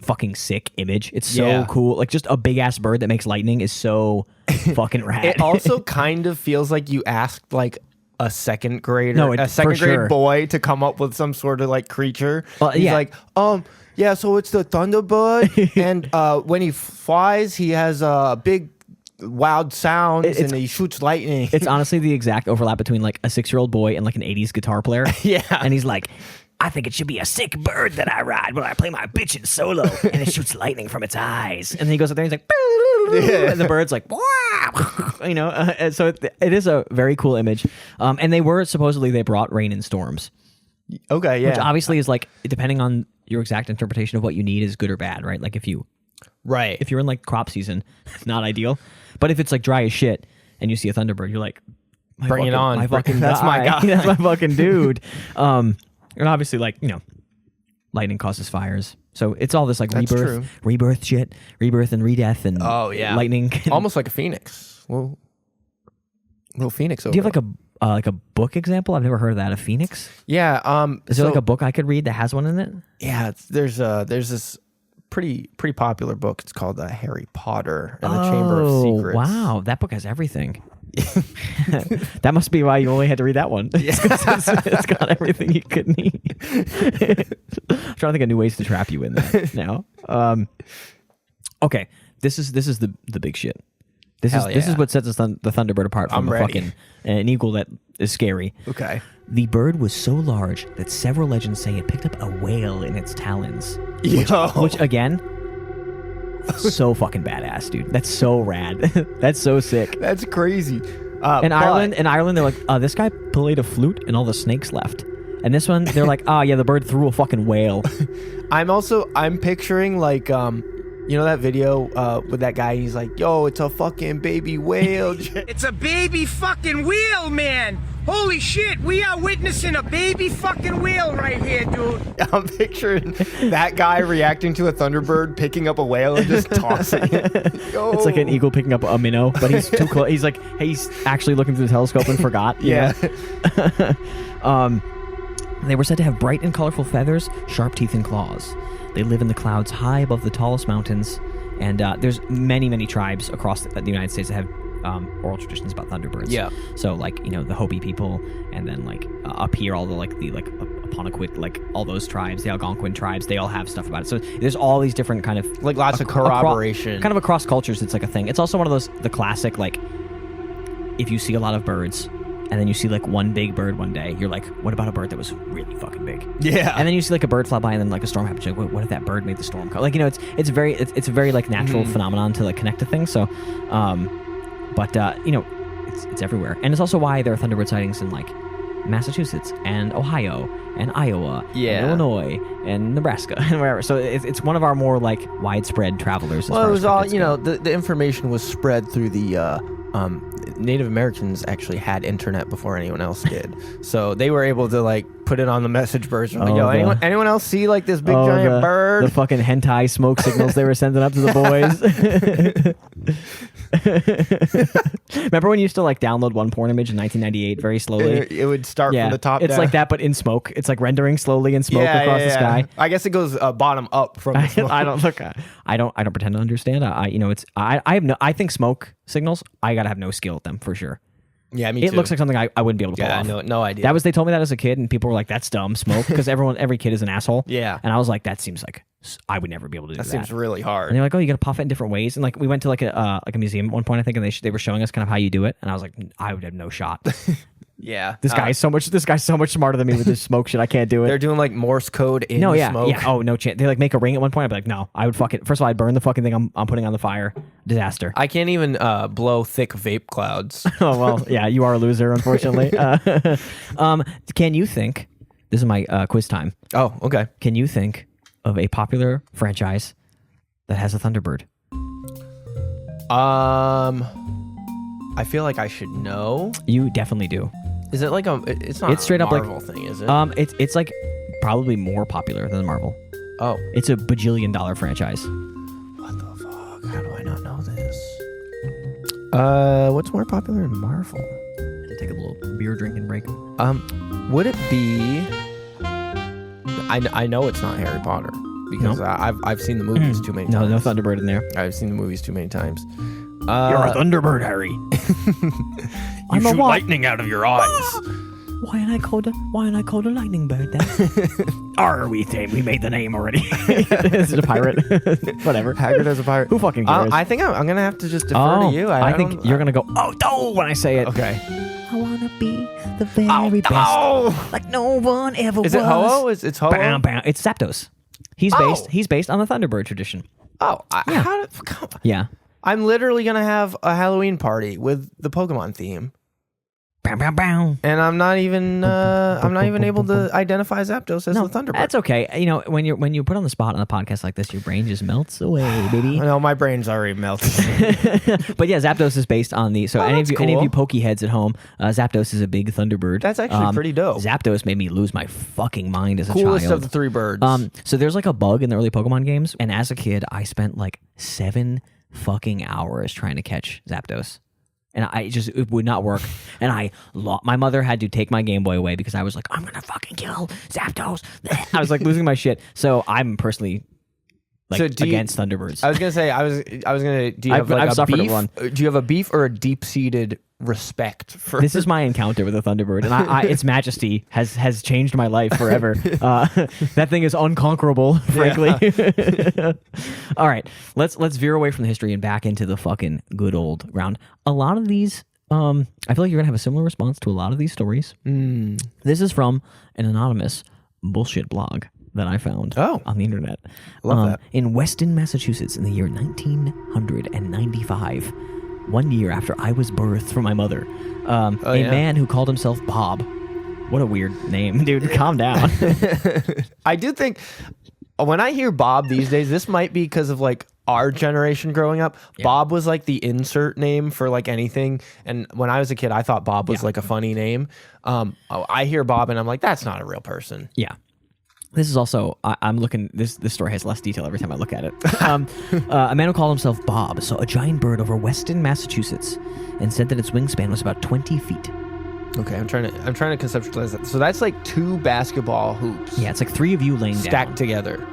fucking sick image. It's so Yeah. cool. Like just a big ass bird that makes lightning is so fucking rad. It also kind of feels like you asked like a second grader, No, a for second grade sure. boy to come up with some sort of like creature. Well, He's yeah. like, yeah, so it's the Thunderbird, and when he flies, he has big loud sounds, and he shoots lightning. It's honestly the exact overlap between like a 6-year-old boy and like an 80s guitar player. Yeah. And he's like, I think it should be a sick bird that I ride when I play my bitchin' solo, and it shoots lightning from its eyes. And then he goes up there and he's like, and the bird's like, you know. And so it is a very cool image. And they brought rain and storms, Okay, yeah. which obviously is like, depending on your exact interpretation of what you need, is good or bad, right? Like if you're in like crop season, not ideal. But if it's like dry as shit and you see a Thunderbird, you're like, Bring it on. my fucking That's my guy. That's my fucking dude. And obviously, like, you know, lightning causes fires. So it's all this like That's true. rebirth shit, rebirth and redeath, and lightning. Almost like a phoenix. Little phoenix. Do you have like a book example? I've never heard of that. A phoenix? Yeah. Is there like a book I could read that has one in it? Yeah. There's this pretty popular book. It's called Harry Potter and the Chamber of Secrets. Wow, that book has everything. That must be why you only had to read that one. It's got everything you could need. I'm trying to think of new ways to trap you in that now. Okay, this is the big shit. This is what sets the Thunderbird apart from fucking an eagle that is scary. Okay. The bird was so large that several legends say it picked up a whale in its talons. Which again, so fucking badass, dude. That's so rad. That's so sick. That's crazy. In Ireland, they're like, this guy played a flute and all the snakes left. And this one, they're like, yeah, the bird threw a fucking whale. I'm picturing like, you know that video with that guy? He's like, yo, it's a fucking baby whale. It's a baby fucking whale, man. Holy shit, we are witnessing a baby fucking whale right here, dude. I'm picturing that guy reacting to a Thunderbird picking up a whale and just tossing it. Yo. It's like an eagle picking up a minnow, but he's too close. He's like, he's actually looking through the telescope and forgot. Yeah. They were said to have bright and colorful feathers, sharp teeth, and claws. They live in the clouds high above the tallest mountains, and there's many tribes across the United States that have oral traditions about Thunderbirds. Yeah. So like, you know, the Hopi people, and then like up here, all the Aponequid, like all those tribes, the Algonquin tribes, they all have stuff about it. So there's all these different kind of Like lots of corroboration. kind of across cultures. It's like a thing. It's also one of those, the classic, like, if you see a lot of birds and then you see like one big bird one day, you're like, what about a bird that was really fucking big? Yeah. And then you see like a bird fly by and then like a storm happens. You're like, what if that bird made the storm come? Like, you know, it's a very like natural phenomenon to like connect to things. So, but you know, it's everywhere. And it's also why there are Thunderbird sightings in like Massachusetts and Ohio and Iowa and Illinois and Nebraska and wherever. So it's one of our more like widespread travelers. Well, it was all, you know, the information was spread through the Native Americans actually had internet before anyone else did. So they were able to like put it on the message boards. Like, yo, anyone else see like this big giant bird? The fucking hentai smoke signals they were sending up to the boys. Remember when you used to like download one porn image in 1998 very slowly? It would start from the top It's down. like that, but in smoke. It's like rendering slowly in smoke across the sky. I guess it goes bottom up from the smoke. I don't pretend to understand. I think smoke signals, I gotta have no skill at them for sure. Yeah, me too. It looks like something I wouldn't be able to pull off. Yeah, no idea. They told me that as a kid, and people were like, "That's dumb, smoke," because every kid is an asshole. Yeah. And I was like, that seems like I would never be able to do that. That seems really hard. And they're like, "Oh, you got to puff it in different ways." And like we went to like a museum at one point, I think, and they were showing us kind of how you do it, and I was like, I would have no shot. Yeah. This guy's so much smarter than me with this smoke shit. I can't do it. They're doing like Morse code in No, yeah, smoke. yeah. Oh, no chance. They like make a ring at one point. I'd be like, no, I would fucking. First of all, I'd burn the fucking thing I'm putting on the fire. Disaster. I can't even blow thick vape clouds. Oh well, yeah, you are a loser, unfortunately. Can you think? This is my quiz time. Oh, okay. Can you think of a popular franchise that has a Thunderbird? I feel like I should know. You definitely do. Is it like it's not It's straight a up like- Marvel thing, is it? It's like probably more popular than Marvel. Oh. It's a bajillion-dollar franchise. What the fuck? How do I not know this? What's more popular than Marvel? I had to take a little beer drinking break. Would it be... I know it's not Harry Potter because I've seen the movies too many times. No Thunderbird in there. I've seen the movies too many times. You're a Thunderbird, Harry. You shoot lightning out of your eyes. Why am I called a lightning bird then? We made the name already. Is it a pirate? Whatever. Hagrid as a pirate. Who fucking cares? I think I'm gonna have to just defer to you. I think you're gonna go, oh no, when I say it. Okay. I wanna be the very best, like no one ever was. Is it Ho-Oh? It's Ho-Oh? Bam, bam. It's Zapdos. He's based on the Thunderbird tradition. Oh, Yeah. Yeah. I'm literally gonna have a Halloween party with the Pokemon theme. Bam, bam, bam. And I'm not even able to identify Zapdos as the Thunderbird. That's okay. You know, when you put on the spot on a podcast like this, your brain just melts away, baby. No, my brain's already melted. But yeah, Zapdos is based on the. So any of you Pokey heads at home, Zapdos is a big Thunderbird. That's actually pretty dope. Zapdos made me lose my fucking mind as a child. Coolest of the three birds. So there's like a bug in the early Pokemon games, and as a kid, I spent like 7 fucking hours trying to catch Zapdos. And it would not work. And my mother had to take my Game Boy away because I was like, I'm going to fucking kill Zapdos. I was like losing my shit. So I'm personally against Thunderbirds. I was going to say, I was going to, do you have like a beef? Do you have a beef or a deep-seated respect for... This is my encounter with a Thunderbird. And its majesty has changed my life forever. That thing is unconquerable, frankly. Yeah. All right, let's veer away from the history and back into the fucking good old ground. A lot of these, I feel like you're going to have a similar response to a lot of these stories. This is from an anonymous bullshit blog that I found on the internet. Love that. In Weston, Massachusetts, in the year 1995, 1 year after I was birthed from my mother, a man who called himself Bob. What a weird name, dude. Calm down. I do think when I hear Bob these days, this might be because of like our generation growing up. Yeah. Bob was like the insert name for like anything. And when I was a kid, I thought Bob was like a funny name. I hear Bob and I'm like, that's not a real person. Yeah. This is also, I'm looking, this story has less detail every time I look at it. A man who called himself Bob saw a giant bird over Weston, Massachusetts, and said that its wingspan was about 20 feet. Okay, I'm trying to conceptualize that. So that's like 2 basketball hoops. Yeah, it's like 3 of you laying stacked down. together.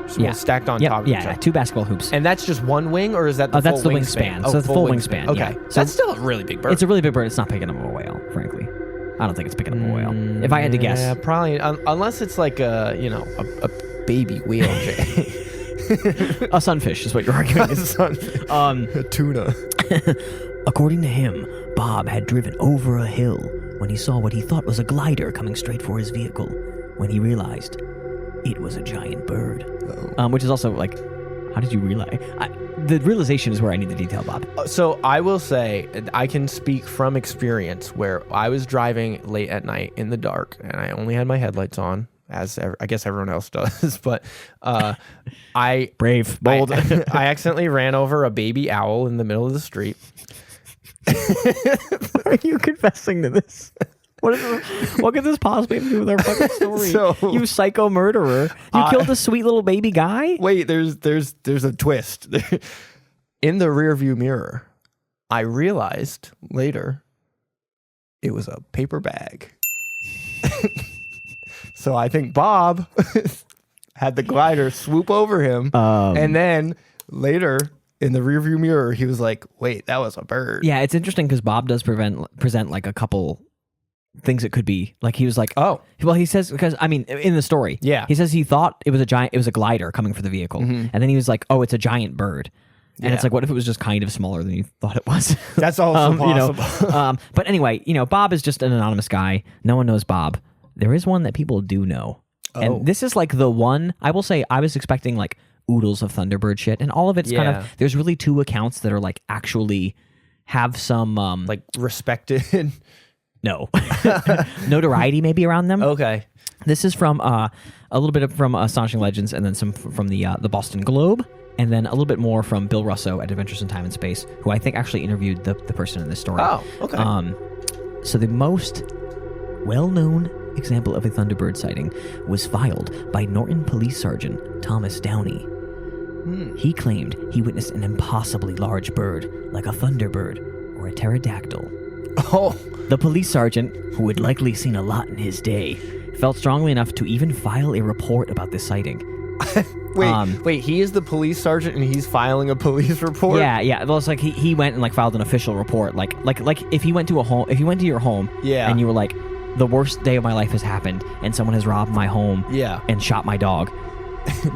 So stacked on top of each other. Yeah, 2 basketball hoops. And that's just one wing, or is that the full wingspan? That's the wingspan. So it's the full wingspan. Okay. Yeah. So that's still a really big bird. It's a really big bird. It's not picking up a whale, frankly. I don't think it's picking up a whale. If I had to guess. Yeah, probably. Unless it's like a baby whale. A sunfish is what you're arguing. A tuna. According to him, Bob had driven over a hill when he saw what he thought was a glider coming straight for his vehicle, when he realized it was a giant bird. Which is also like, how did you realize? The realization is where I need the detail, Bob. So I will say, I can speak from experience where I was driving late at night in the dark and I only had my headlights on, as I guess everyone else does. But brave, bold. I accidentally ran over a baby owl in the middle of the street. Are you confessing to this? What could this possibly have to do with our fucking story? You psycho murderer! You killed a sweet little baby guy. Wait, there's a twist. In the rearview mirror, I realized later it was a paper bag. So I think Bob had the glider swoop over him, and then later in the rearview mirror, he was like, "Wait, that was a bird." Yeah, it's interesting because Bob does present like a couple things it could be. Like he was like, well, he says, because I mean, in the story, he says he thought it was a glider coming for the vehicle, and then he was like, oh, it's a giant bird. And it's like, what if it was just kind of smaller than you thought it was? That's also possible. But anyway, Bob is just an anonymous guy. No one knows Bob. There is one that people do know. And this is like the one, I will say, I was expecting like oodles of Thunderbird shit, and all of it's kind of, there's really 2 accounts that are like actually have some like respected notoriety maybe around them. Okay. This is from a little bit from Astonishing Legends, and then some from the Boston Globe, and then a little bit more from Bill Russo at Adventures in Time and Space, who I think actually interviewed the person in this story. Oh, okay. So the most well-known example of a Thunderbird sighting was filed by Norton Police Sergeant Thomas Downey. He claimed he witnessed an impossibly large bird, like a Thunderbird or a pterodactyl. Oh, The police sergeant, who had likely seen a lot in his day, felt strongly enough to even file a report about this sighting. wait, he is the police sergeant and he's filing a police report? Yeah. Well, it's like he went and like filed an official report. Like if he went to your home, Yeah. and you were like, the worst day of my life has happened, and someone has robbed my home, Yeah. and shot my dog.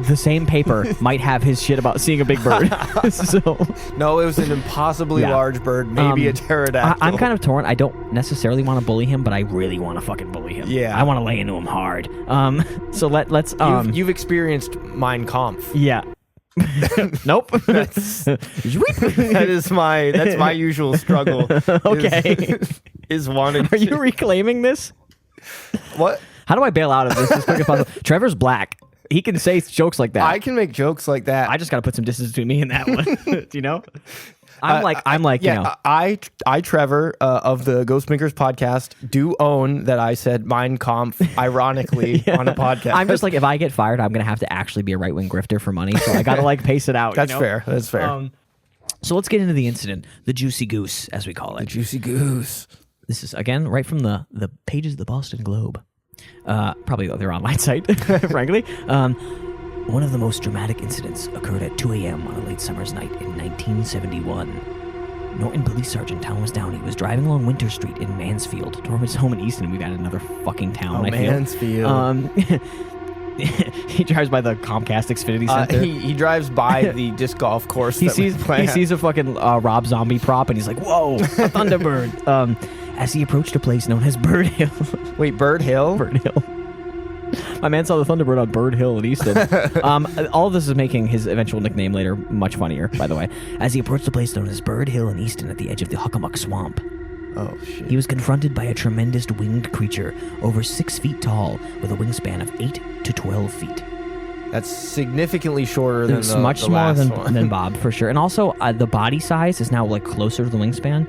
The same paper might have his shit about seeing a big bird. So No, it was an impossibly Yeah. large bird, maybe a pterodactyl. I'm kind of torn. I don't necessarily want to bully him, but I really want to fucking bully him. Yeah. I want to lay into him hard. So let's You've experienced Mein Kampf. yeah. Nope. That's my usual struggle. Okay. Is wanting. Are you reclaiming this? What? How do I bail out of this as quick as possible? Trevor's black. He can say jokes like that. I can make jokes like that. I just got to put some distance between me and that one. You know? I'm like, yeah, you know. I, Trevor, of the Ghost Binkers podcast, do own that I said Mein Kampf ironically on a podcast. I'm just like, if I get fired, I'm going to have to actually be a right-wing grifter for money. So I got to like pace it out. That's you know? fair. That's fair. So let's get into the incident, the Juicy Goose, as we call it. Juicy goose. This is, again, right from the pages of the Boston Globe. Probably their online site, frankly. One of the most dramatic incidents occurred at 2 a.m. on a late summer's night in 1971. Norton Police Sergeant Thomas Downey was driving along Winter Street in Mansfield toward his home in Easton. We've added another fucking town, I feel. Mansfield. He drives by the Comcast Xfinity Center. He drives by the disc golf course. He sees a fucking Rob Zombie prop, and he's like, "Whoa, a Thunderbird!" As he approached a place known as Bird Hill. Wait, Bird Hill? Bird Hill. My man saw the Thunderbird on Bird Hill in Easton. All of this is making his eventual nickname later much funnier, by the way. As he approached a place known as Bird Hill in Easton at the edge of the Hockomock Swamp, Oh, shit. he was confronted by a tremendous winged creature over 6 feet tall with a wingspan of 8 to 12 feet. That's significantly shorter than It's the much the smaller last one. than Bob, for sure. And also, the body size is now like closer to the wingspan.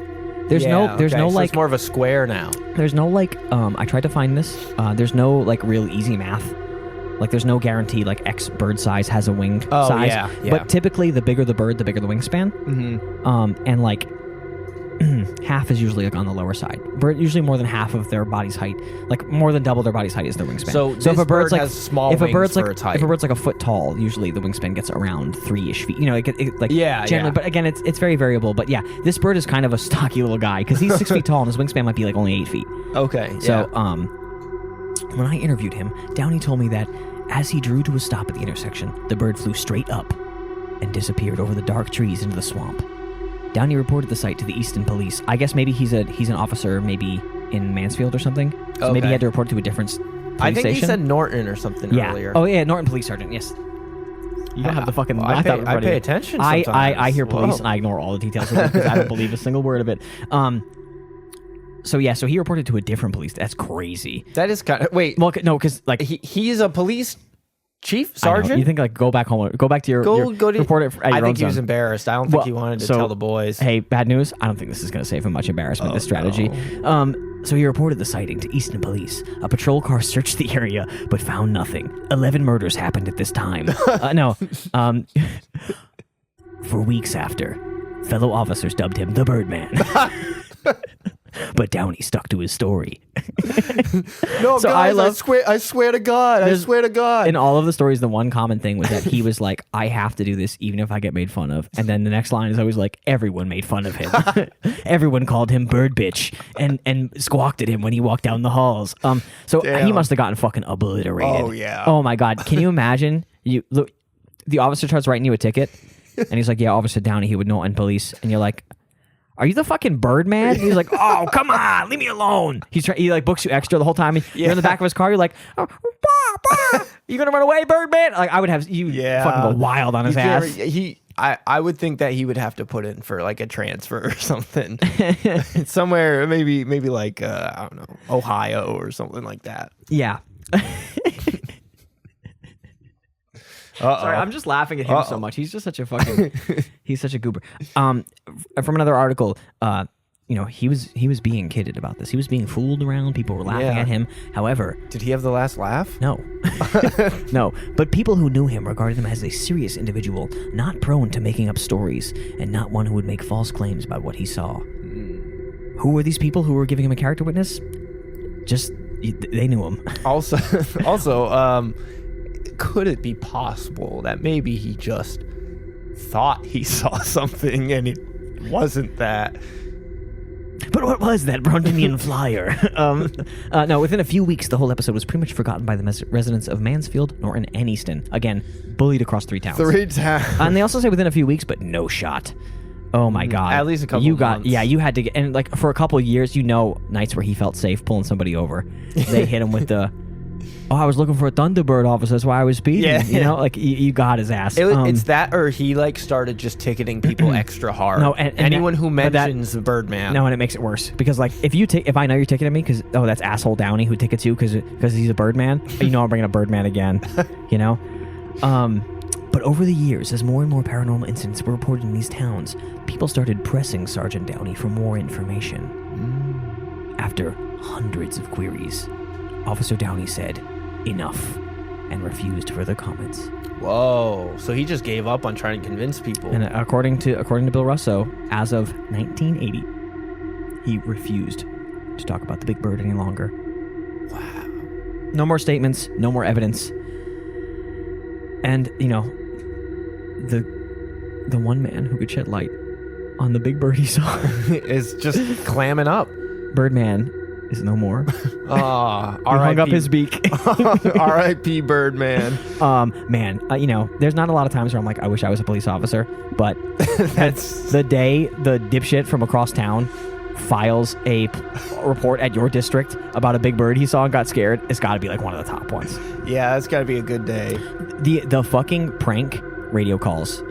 There's no So like it's more of a square now. There's no like I tried to find this. There's no like real easy math. Like there's no guarantee like X bird size has a wing size. Yeah. But typically the bigger the bird, the bigger the wingspan. Mm-hmm. And like half is usually like on the lower side. Bird usually more than half of their body's height, like more than double their body's height is their wingspan. So if this a bird's bird like has small if a wings bird's for like its height. if a bird's like a foot tall, usually the wingspan gets around 3-ish feet. You know, like Yeah, generally. yeah. But again, it's very variable. But yeah, this bird is kind of a stocky little guy because he's 6 feet tall and his wingspan might be like only 8 feet. Okay. So, yeah. when I interviewed him, Downey told me that as he drew to a stop at the intersection, the bird flew straight up and disappeared over the dark trees into the swamp. Downey reported the sight to the Easton police. I guess maybe he's an officer, maybe in Mansfield or something. So maybe he had to report to a different police I think station. he said Norton or something earlier. Oh yeah, Norton Police Sergeant. Yes. You don't have the fucking. I pay attention. Sometimes. I hear police Whoa. and I ignore all the details of it because I don't believe a single word of it. So he reported to a different police. That's crazy. That is kind of wait. Well, no, because like He's a police chief I know. sergeant. You think like go back home, go back to your report it at your I think own he was zone. embarrassed. I don't think he wanted to tell the boys. Hey, bad news. I don't think this is going to save him much embarrassment. This strategy. So he reported the sighting to Easton Police. A patrol car searched the area but found nothing. 11 murders happened at this time. For weeks after, fellow officers dubbed him the Birdman. But Downey stuck to his story. No, So guys, I I swear to God. I swear to God. In all of the stories, the one common thing was that he was like, I have to do this even if I get made fun of. And then the next line is always like, everyone made fun of him. Everyone called him bird bitch and squawked at him when he walked down the halls. So Damn. he must have gotten fucking obliterated. Oh, yeah. Oh my God. Can you imagine? The officer starts writing you a ticket and he's like, yeah, Officer Downey, he would know in police. And you're like, are you the fucking Birdman? And he's like, oh, come on, leave me alone. He like books you extra the whole time. You're in the back of his car. You're like, oh, bah, bah. You gonna run away, Birdman? Like I would have you fucking go wild on his ass. I would think that he would have to put in for like a transfer or something. Somewhere, maybe like I don't know, Ohio or something like that. Yeah. Sorry, I'm just laughing at him so much. He's just such a fucking. He's such a goober. From another article, he was being kidded about this. He was being fooled around. People were laughing at him. However, did he have the last laugh? no. No. But people who knew him regarded him as a serious individual, not prone to making up stories, and not one who would make false claims about what he saw. Who were these people who were giving him a character witness? Just, they knew him. Also, could it be possible that maybe he just thought he saw something and it wasn't that? But what was that Brownian flyer? No, within a few weeks, the whole episode was pretty much forgotten by the residents of Mansfield, Norton, and Easton. Again, bullied across 3 towns. 3 towns. And they also say within a few weeks, but no shot. Oh my God. At least a couple of months. Yeah, you had to get, and like for a couple of years, nights where he felt safe pulling somebody over. They hit him with the, I was looking for a Thunderbird officer, that's why I was speeding. Yeah. Like you got his ass. It's that, or he like started just ticketing people extra hard. No, and anyone who mentions the Birdman. No, and it makes it worse because like if I know you're ticketing me because that's asshole Downey who tickets you because he's a Birdman, I'm bringing a Birdman again. But over the years, as more and more paranormal incidents were reported in these towns, people started pressing Sergeant Downey for more information. After hundreds of queries, Officer Downey said, "Enough," and refused further comments. Whoa! So he just gave up on trying to convince people. And according to Bill Russo, as of 1980, he refused to talk about the Big Bird any longer. Wow! No more statements, no more evidence. And the one man who could shed light on the Big Bird he saw is just clamming up. Birdman is no more. He hung up his beak. R.I.P. Birdman. There's not a lot of times where I'm like, I wish I was a police officer, but that's the day the dipshit from across town files a report at your district about a big bird he saw and got scared. It's got to be like one of the top ones. Yeah, that's got to be a good day. The fucking prank radio calls.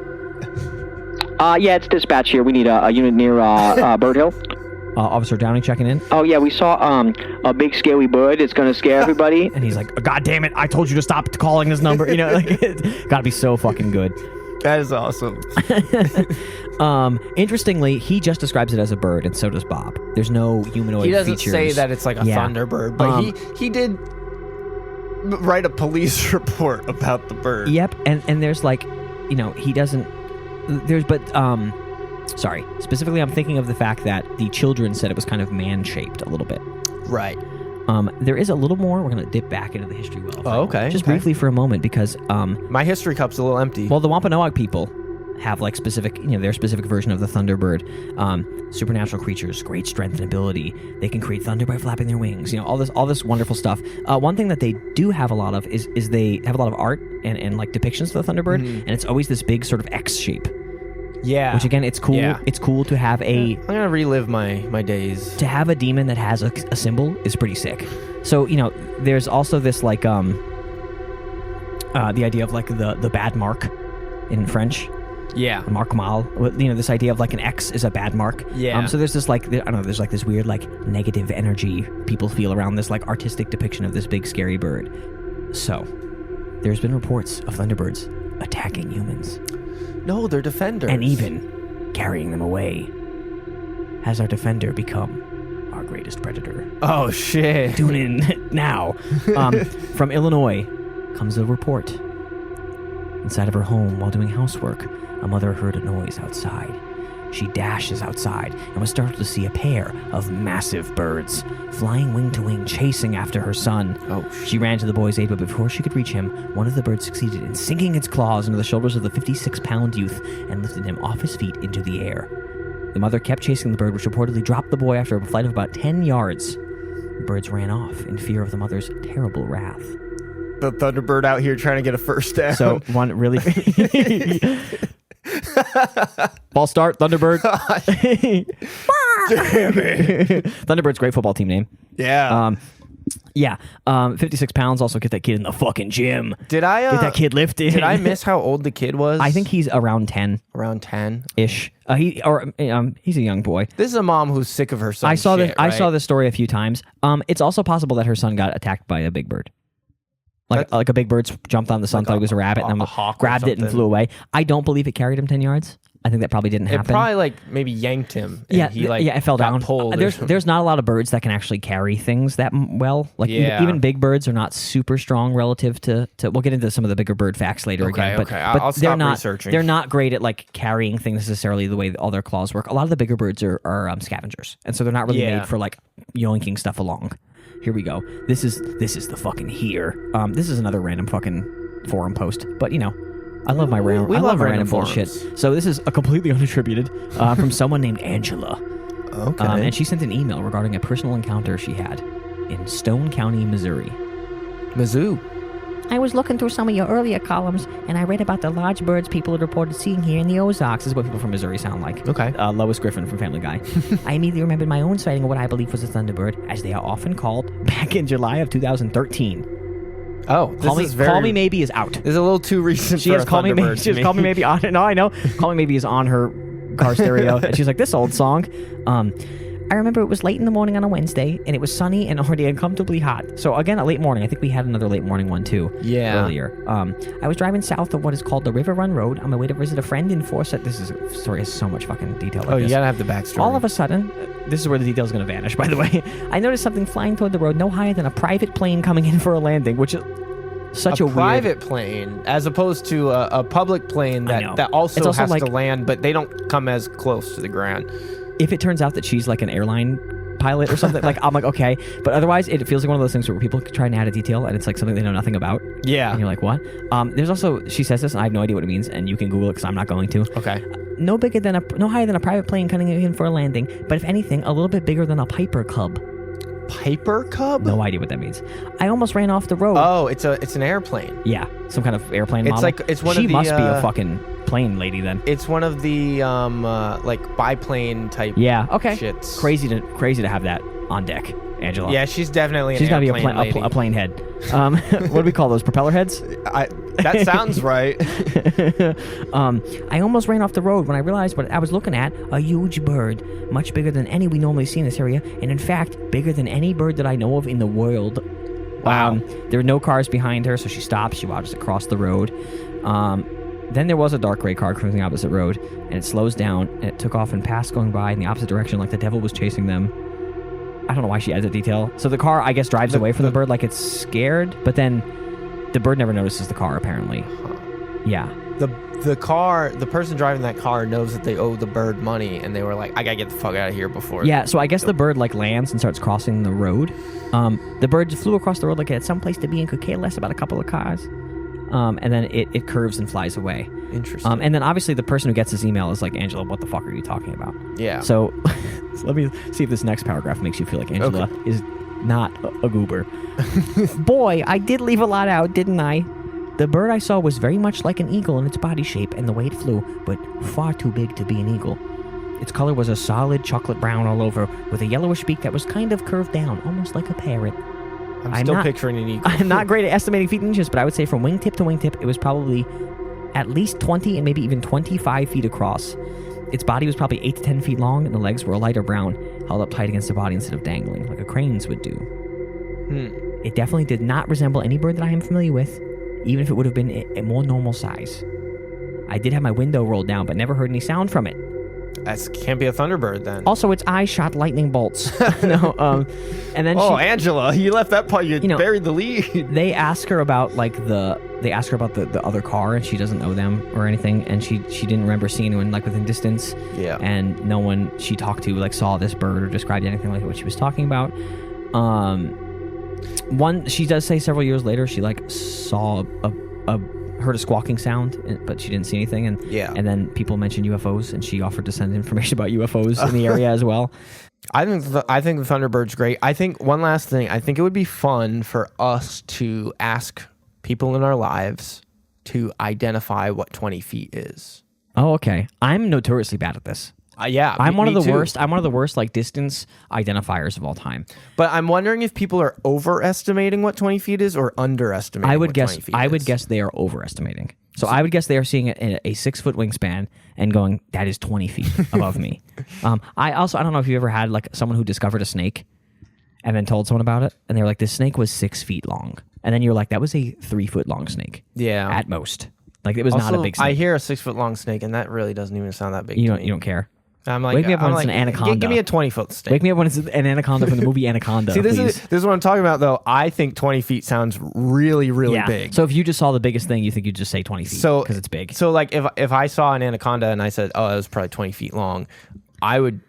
Yeah, it's dispatch here. We need a unit near Bird Hill. Officer Downey checking in. Oh, yeah, we saw a big scaly bird. It's going to scare everybody. And he's like, God damn it, I told you to stop calling this number. It's got to be so fucking good. That is awesome. Interestingly, he just describes it as a bird, and so does Bob. There's no humanoid features. He doesn't say that it's like a Thunderbird, but he did write a police report about the bird. Yep, and there's like, he doesn't. Sorry. Specifically, I'm thinking of the fact that the children said it was kind of man-shaped a little bit. Right. There is a little more. We're going to dip back into the history well. Oh, okay. Just briefly for a moment, because... my history cup's a little empty. Well, the Wampanoag people have like specific, their specific version of the Thunderbird. Supernatural creatures, great strength and ability. They can create thunder by flapping their wings. All this wonderful stuff. One thing that they do have a lot of is they have a lot of art and like depictions of the Thunderbird, and it's always this big sort of X shape. Yeah. Which again, it's cool. Yeah. It's cool to have a... I'm gonna relive my days. To have a demon that has a symbol is pretty sick. So there's also this like the idea of like the bad mark in French. Yeah. Mark mal. This idea of like an X is a bad mark. Yeah. So there's this like, I don't know, there's like this weird like negative energy people feel around this like artistic depiction of this big scary bird. So there's been reports of Thunderbirds attacking humans. No, they're defenders. And even carrying them away. Has our defender become our greatest predator? Oh, shit. Tune in now. From Illinois comes a report. Inside of her home while doing housework, a mother heard a noise outside. She dashes outside and was startled to see a pair of massive birds flying wing to wing, chasing after her son. Oh, she ran to the boy's aid, but before she could reach him, one of the birds succeeded in sinking its claws into the shoulders of the 56-pound youth and lifted him off his feet into the air. The mother kept chasing the bird, which reportedly dropped the boy after a flight of about 10 yards. The birds ran off in fear of the mother's terrible wrath. The Thunderbird out here trying to get a first down. So one really... Ball start, Thunderbird. Damn it. Thunderbird's great football team name. Yeah. 56 pounds. Also get that kid in the fucking gym. Did I get that kid lifted? Did I miss how old the kid was? I think he's around 10. Around 10 ish. He's a young boy. This is a mom who's sick of her son. I saw this story a few times. It's also possible that her son got attacked by a big bird. Like a big bird jumped on the son, thought it was a rabbit, and then grabbed it and flew away. I don't believe it carried him 10 yards. I think that probably didn't happen. It probably like maybe yanked him. And he like it fell got down. Pulled There's not a lot of birds that can actually carry things that well. Like even big birds are not super strong relative to. We'll get into some of the bigger bird facts later again. But, I'll but stop researching. They're not great at like carrying things necessarily the way all their claws work. A lot of the bigger birds are scavengers, and so they're not really made for like yoinking stuff along. Here we go. This is the fucking here. This is another random fucking forum post, but you know. I love my random. I love random bullshit. So this is a completely unattributed from someone named Angela. Okay. And she sent an email regarding a personal encounter she had in Stone County, Missouri. Mizzou. I was looking through some of your earlier columns, and I read about the large birds people had reported seeing here in the Ozarks. This is what people from Missouri sound like. Okay. Lois Griffin from Family Guy. I immediately remembered my own sighting of what I believe was a thunderbird, As they are often called, back in July of 2013. Oh, Call Me Maybe is out. This is a little too recent She for has a Call Me Maybe. Thunderbird She has Call Me Maybe on. No, I know. Call Me Maybe is on her car stereo, and she's like, this old song. I remember it was late in the morning on a Wednesday, and it was sunny and already uncomfortably hot. So again, a late morning. I think we had another late morning one too. Yeah. Earlier. I was driving south of what is called the River Run Road on my way to visit a friend in Forsyth. This story has so much fucking detail. Like Oh, this. you gotta have the backstory. All of a sudden, This is where the detail is going to vanish, by the way. I noticed something flying toward the road no higher than a private plane coming in for a landing, which is such a private weird... plane, as opposed to a public plane that also It's also has like- to land, but they don't come as close to the ground. If it turns out that she's like an airline pilot or something, like I'm like, okay. But otherwise, it feels like one of those things where people try and add a detail, and it's like something they know nothing about. Yeah. And you're like, what? There's also, she says this, and I have no idea what it means, and you can Google it because I'm not going to. Okay. No higher than a private plane coming in for a landing, but if anything, a little bit bigger than a Piper Cub. Piper Cub? No idea what that means. I almost ran off the road. Oh, it's an airplane. Yeah, some kind of airplane model. It's one she of the, must be a fucking plane lady then. It's one of the like biplane type. Yeah. Okay. Shits. Crazy to have that on deck, Angela. Yeah, she's definitely. She's got to be a plane head. What do we call those? Propeller heads? That sounds right. I almost ran off the road when I realized what I was looking at, a huge bird, much bigger than any we normally see in this area, and in fact, bigger than any bird that I know of in the world. Wow. There were no cars behind her, so she stops. She watches it cross the road. Then there was a dark gray car cruising the opposite road, and it slows down, and it took off and passed going by in the opposite direction like the devil was chasing them. I don't know why she adds that detail. So the car, I guess, drives away from the bird like it's scared, but then the bird never notices the car, apparently. Yeah. The person driving that car knows that they owe the bird money, and they were like, I gotta get the fuck out of here before. Yeah, so I guess the bird like lands and starts crossing the road. The bird flew across the road like it had some place to be and could care less about a couple of cars. And then it curves and flies away. Interesting. And then obviously the person who gets this email is like, Angela, what the fuck are you talking about? Yeah. So let me see if this next paragraph makes you feel like Angela is not a goober. Boy, I did leave a lot out, didn't I? The bird I saw was very much like an eagle in its body shape and the way it flew, but far too big to be an eagle. Its color was a solid chocolate brown all over, with a yellowish beak that was kind of curved down, almost like a parrot. I'm still picturing an eagle. I'm not great at estimating feet and inches, but I would say from wingtip to wingtip, it was probably at least 20 and maybe even 25 feet across. Its body was probably 8 to 10 feet long, and the legs were a lighter brown, held up tight against the body instead of dangling, like a crane's would do. It definitely did not resemble any bird that I am familiar with, even if it would have been a more normal size. I did have my window rolled down, but never heard any sound from it. That can't be a Thunderbird then. Also, its eyes shot lightning bolts. And then Angela, you left that part. You buried the lead. They ask her about the other car, and she doesn't know them or anything, and she didn't remember seeing anyone like within distance. Yeah. And no one she talked to like saw this bird or described anything like what she was talking about. She does say several years later she like saw heard a squawking sound, but she didn't see anything. And and then people mentioned UFOs, and she offered to send information about UFOs in the area as well. I think the Thunderbird's great. I think one last thing. I think it would be fun for us to ask people in our lives to identify what 20 feet is. Oh, okay. I'm notoriously bad at this. Yeah, I'm one of the too. worst. I'm one of the worst like distance identifiers of all time. But I'm wondering if people are overestimating what 20 feet is or underestimating. I would guess. 20 feet I would is. guess they are overestimating. So I would guess they are seeing a 6 foot wingspan and going, that is 20 feet above me. I don't know if you ever had like someone who discovered a snake and then told someone about it, and they were like, this snake was 6 feet long, and then you're like, that was a 3 foot long snake. Yeah. At most. Like, it was not a Also, big snake. I hear a 6 foot long snake, and that really doesn't even sound that big. You to don't. me. You don't care. I'm like, Wake me up when I'm it's an like, anaconda. Give me a 20-foot snake. Wake me up when it's an anaconda from the movie Anaconda. See, this please. is what I'm talking about, though. I think 20 feet sounds really, really Yeah. big. So if you just saw the biggest thing, you think you'd just say 20 feet because it's big. So, like, if I saw an anaconda and I said, oh, it was probably 20 feet long, I would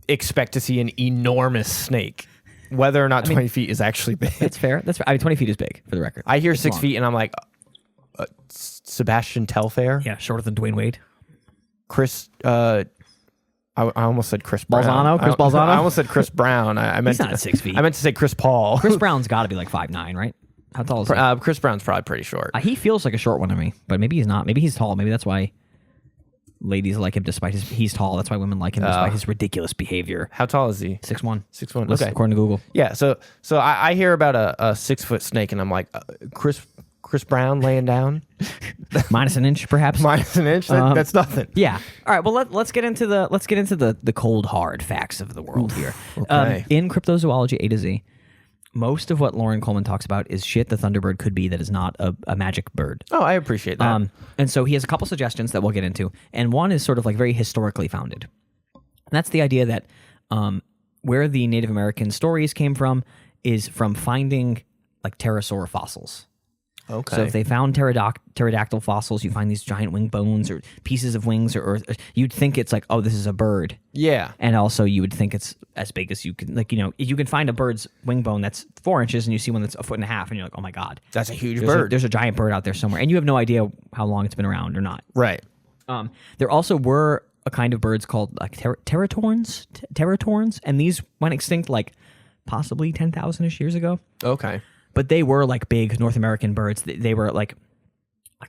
expect to see an enormous snake. Whether or not 20 feet is actually big. That's fair. That's fair. I mean, 20 feet is big, for the record. I hear It's 6 long. feet, and I'm like, Sebastian Telfair? Yeah, shorter than Dwayne Wade. Chris... I almost said Chris Brown. Balzano? Chris Balzano? I almost said Chris Brown. I meant He's not 6 feet. I meant to say Chris Paul. Chris Brown's got to be like 5'9", right? How tall is he? Chris Brown's probably pretty short. He feels like a short one to me, but maybe he's not. Maybe he's tall. Maybe that's why ladies like him despite he's tall. That's why women like him despite his ridiculous behavior. How tall is he? 6'1". 6'1". Okay. According to Google. Yeah. So I hear about a 6 foot snake, and I'm like, Chris Brown laying down Minus an inch, perhaps. minus an inch. That's nothing. Yeah. All right. Well, let's get into the cold hard facts of the world here. Okay. In cryptozoology A to Z, most of what Lauren Coleman talks about is shit the Thunderbird could be that is not a magic bird. Oh, I appreciate that. And so he has a couple suggestions that we'll get into, and one is sort of like very historically founded. And that's the idea that where the Native American stories came from is from finding like pterosaur fossils. Okay. So if they found pterodactyl fossils, you find these giant wing bones or pieces of wings, or you'd think it's like, oh, this is a bird. Yeah. And also you would think it's as big as you can, like, you can find a bird's wing bone that's 4 inches and you see one that's 1.5 feet and you're like, oh my God. That's a huge There's bird. there's a giant bird out there somewhere. And you have no idea how long it's been around or not. Right. There also were a kind of birds called like teratorns, and these went extinct like possibly 10,000-ish years ago. Okay. But they were like big North American birds. They were like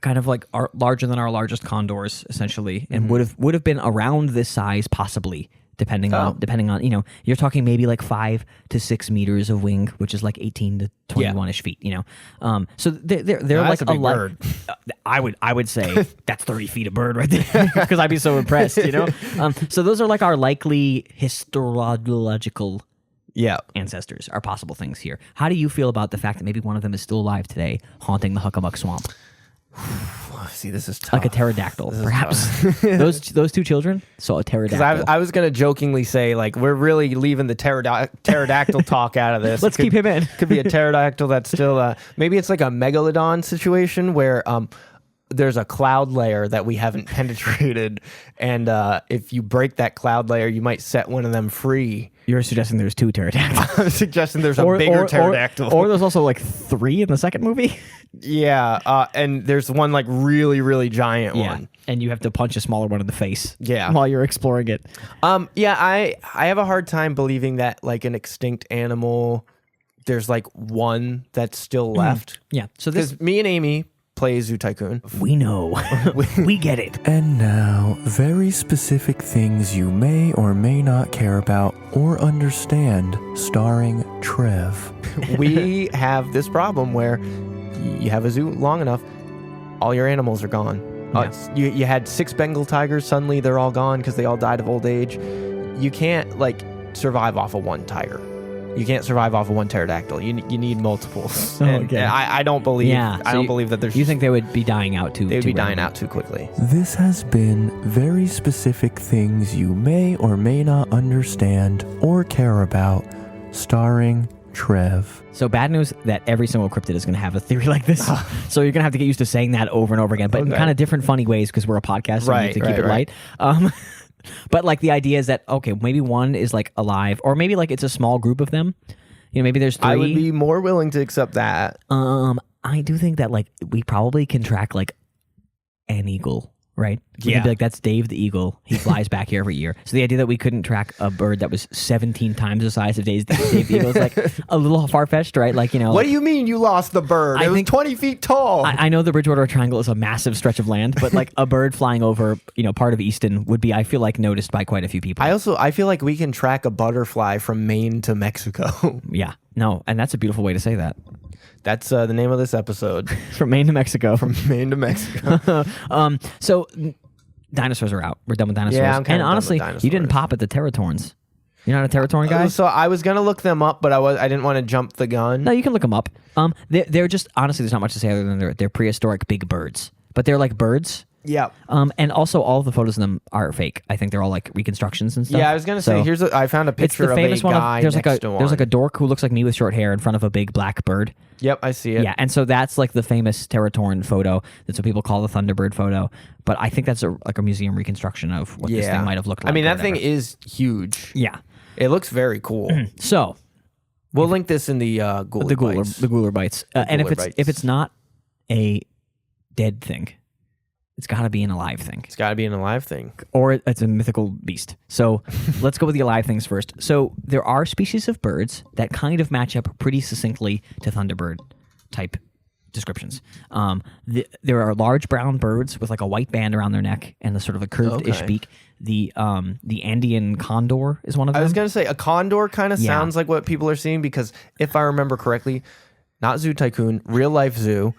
kind of like larger than our largest condors, essentially, and would have been around this size, possibly, depending on you're talking maybe like 5 to 6 meters of wing, which is like 18 to 21-ish feet. So they're like that's a big bird. I would say that's 30 feet of bird right there because I'd be so impressed. So those are like our likely historiological ancestors, are possible things here. How do you feel about the fact that maybe one of them is still alive today, haunting the Hockomock Swamp? See, this is tough. Like a pterodactyl, perhaps. those two children saw a pterodactyl. Because I was going to jokingly say, like, we're really leaving the pterodactyl talk out of this. Let's keep him in. Could be a pterodactyl that's still, maybe it's like a megalodon situation where there's a cloud layer that we haven't penetrated, and if you break that cloud layer, you might set one of them free. You're suggesting there's 2 pterodactyls. I'm suggesting there's a bigger pterodactyl. Or there's also like 3 in the second movie. Yeah, and there's one like really, really giant one. And you have to punch a smaller one in the face. Yeah. While you're exploring it. I have a hard time believing that like an extinct animal, there's like one that's still left. Yeah. So this, Because me and Amy play Zoo Tycoon. we know. We get it. And now, very specific things you may or may not care about or understand, starring Trev. We have this problem where you have a zoo long enough, all your animals are gone. You had 6 Bengal tigers, suddenly they're all gone because they all died of old age. You can't like survive off of one tiger. You can't survive off of one pterodactyl. You need multiples. And I don't believe. Yeah. I don't believe that there's. You think they would be dying out too? They would be dying out too quickly. This has been very specific things you may or may not understand or care about, starring Trev. So bad news that every single cryptid is going to have a theory like this. So you're going to have to get used to saying that over and over again, but in kind of different funny ways because we're a podcast, so we need to keep it light. But like the idea is that, okay, maybe one is like alive, or maybe like it's a small group of them. Maybe there's 3. I would be more willing to accept that. I do think that like we probably can track like an eagle, right? We could be like, that's Dave the eagle. He flies back here every year. So the idea that we couldn't track a bird that was 17 times the size of Dave the eagle is like a little far-fetched, right? Like, What do you mean you lost the bird? It was 20 feet tall. I know the Bridgewater Triangle is a massive stretch of land, but like a bird flying over, part of Easton would be, I feel like, noticed by quite a few people. I feel like we can track a butterfly from Maine to Mexico. Yeah. No, and that's a beautiful way to say that. That's the name of this episode. From Maine to Mexico. From Maine to Mexico. So dinosaurs are out. We're done with dinosaurs. Yeah, I'm kinda and honestly, done with dinosaurs. you didn't pop at the pterotorns. You're not a pterotorn guy? So I was gonna look them up, but I didn't want to jump the gun. No, you can look them up. They're just, honestly, there's not much to say other than they're prehistoric big birds. but they're like birds. Yeah. And also all of the photos of them are fake. I think they're all like reconstructions and stuff. Yeah, I was gonna say. I found a it's picture the of famous a one. guy There's next to one. there's like a dork who looks like me with short hair in front of a big black bird. Yep, I see it. Yeah, and so that's like the famous Territorn photo. That's what people call the Thunderbird photo. But I think that's like a museum reconstruction of what this thing might have looked like. I mean, or that thing whatever. is huge. Yeah. It looks very cool. So We'll link this in the Ghouly Bites. the Ghouly Bites. And Ghouly Bites. if it's not a dead thing, it's got to be an alive thing. It's got to be an alive thing. Or it's a mythical beast. So let's go with the alive things first. So there are species of birds that kind of match up pretty succinctly to Thunderbird type descriptions. There are large brown birds with like a white band around their neck and a sort of a curved-ish Okay. beak. The Andean condor is one of them. I was going to say, a condor kind of Yeah. sounds like what people are seeing because if I remember correctly, not Zoo Tycoon, real life zoo,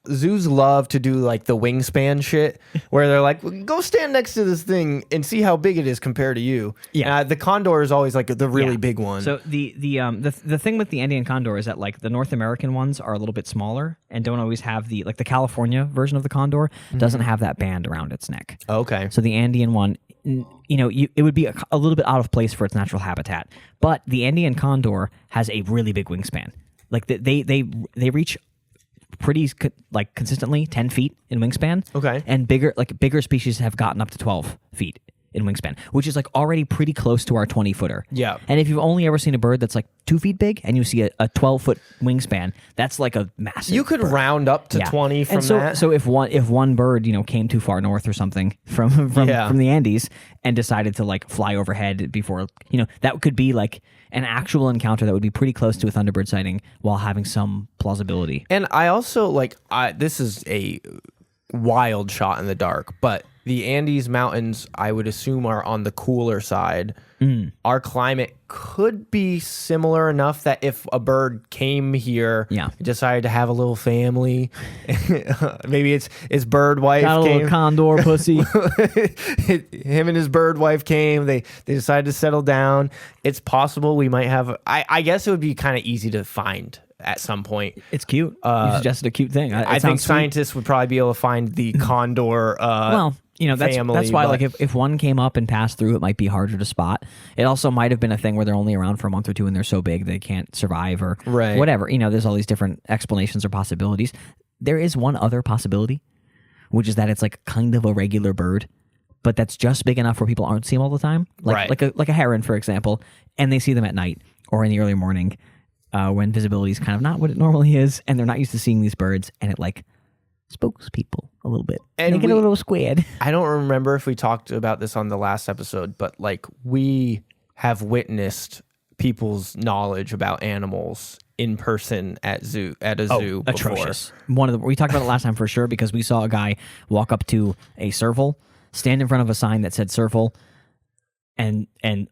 zoos love to do like the wingspan shit where they're like, go stand next to this thing and see how big it is compared to you. Yeah. The condor is always like the really Yeah. big one. So the thing with the Andean condor is that like the North American ones are a little bit smaller and don't always have the California version of the condor doesn't have that band around its neck. Okay. So the Andean one, it would be a little bit out of place for its natural habitat. But the Andean condor has a really big wingspan. Like they reach pretty consistently 10 feet in wingspan. Okay. And bigger species have gotten up to 12 feet in wingspan, which is like already pretty close to our 20-footer. Yeah. And if you've only ever seen a bird that's like 2 feet big and you see a 12-foot wingspan, that's like a massive You could bird. round up to Yeah. 20 from and so, that. So if one bird, came too far north or something from the Andes and decided to like fly overhead before, that could be like an actual encounter that would be pretty close to a Thunderbird sighting while having some plausibility. And I also this is a wild shot in the dark, but the Andes Mountains, I would assume, are on the cooler side. Our climate could be similar enough that if a bird came here, decided to have a little family, maybe it's bird wife Got a came. little condor pussy. Him and his bird wife came. They decided to settle down. It's possible we might have. I guess it would be kind of easy to find at some point. It's cute. You suggested a cute thing. I think scientists would probably be able to find the condor. That's why, but- like, if one came up and passed through, it might be harder to spot. It also might have been a thing where they're only around for a month or two and they're so big they can't survive or Right. whatever. There's all these different explanations or possibilities. There is one other possibility, which is that it's like kind of a regular bird, but that's just big enough where people aren't see them all the time. Right. Like a heron, for example, and they see them at night or in the early morning when visibility is kind of not what it normally is, and they're not used to seeing these birds, and it like spooks people a little bit. And they get a little squid. I don't remember if we talked about this on the last episode, but like we have witnessed people's knowledge about animals in person at a zoo before. Atrocious. We talked about it last time for sure because we saw a guy walk up to a serval, stand in front of a sign that said serval, and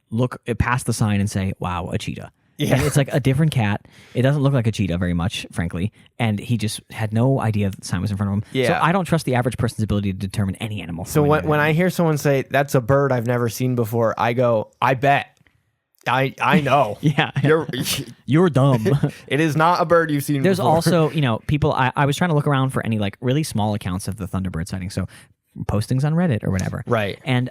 look past the sign and say, "Wow, a cheetah." Yeah. And it's like a different cat. It doesn't look like a cheetah very much, frankly. And he just had no idea that the sign was in front of him. Yeah. So I don't trust the average person's ability to determine any animal. So when I hear someone say that's a bird I've never seen before, I go, I bet. I know. Yeah. You're You're dumb. it is not a bird you've seen There's before. also, people, I was trying to look around for any like really small accounts of the Thunderbird sighting. So postings on Reddit or whatever. Right. And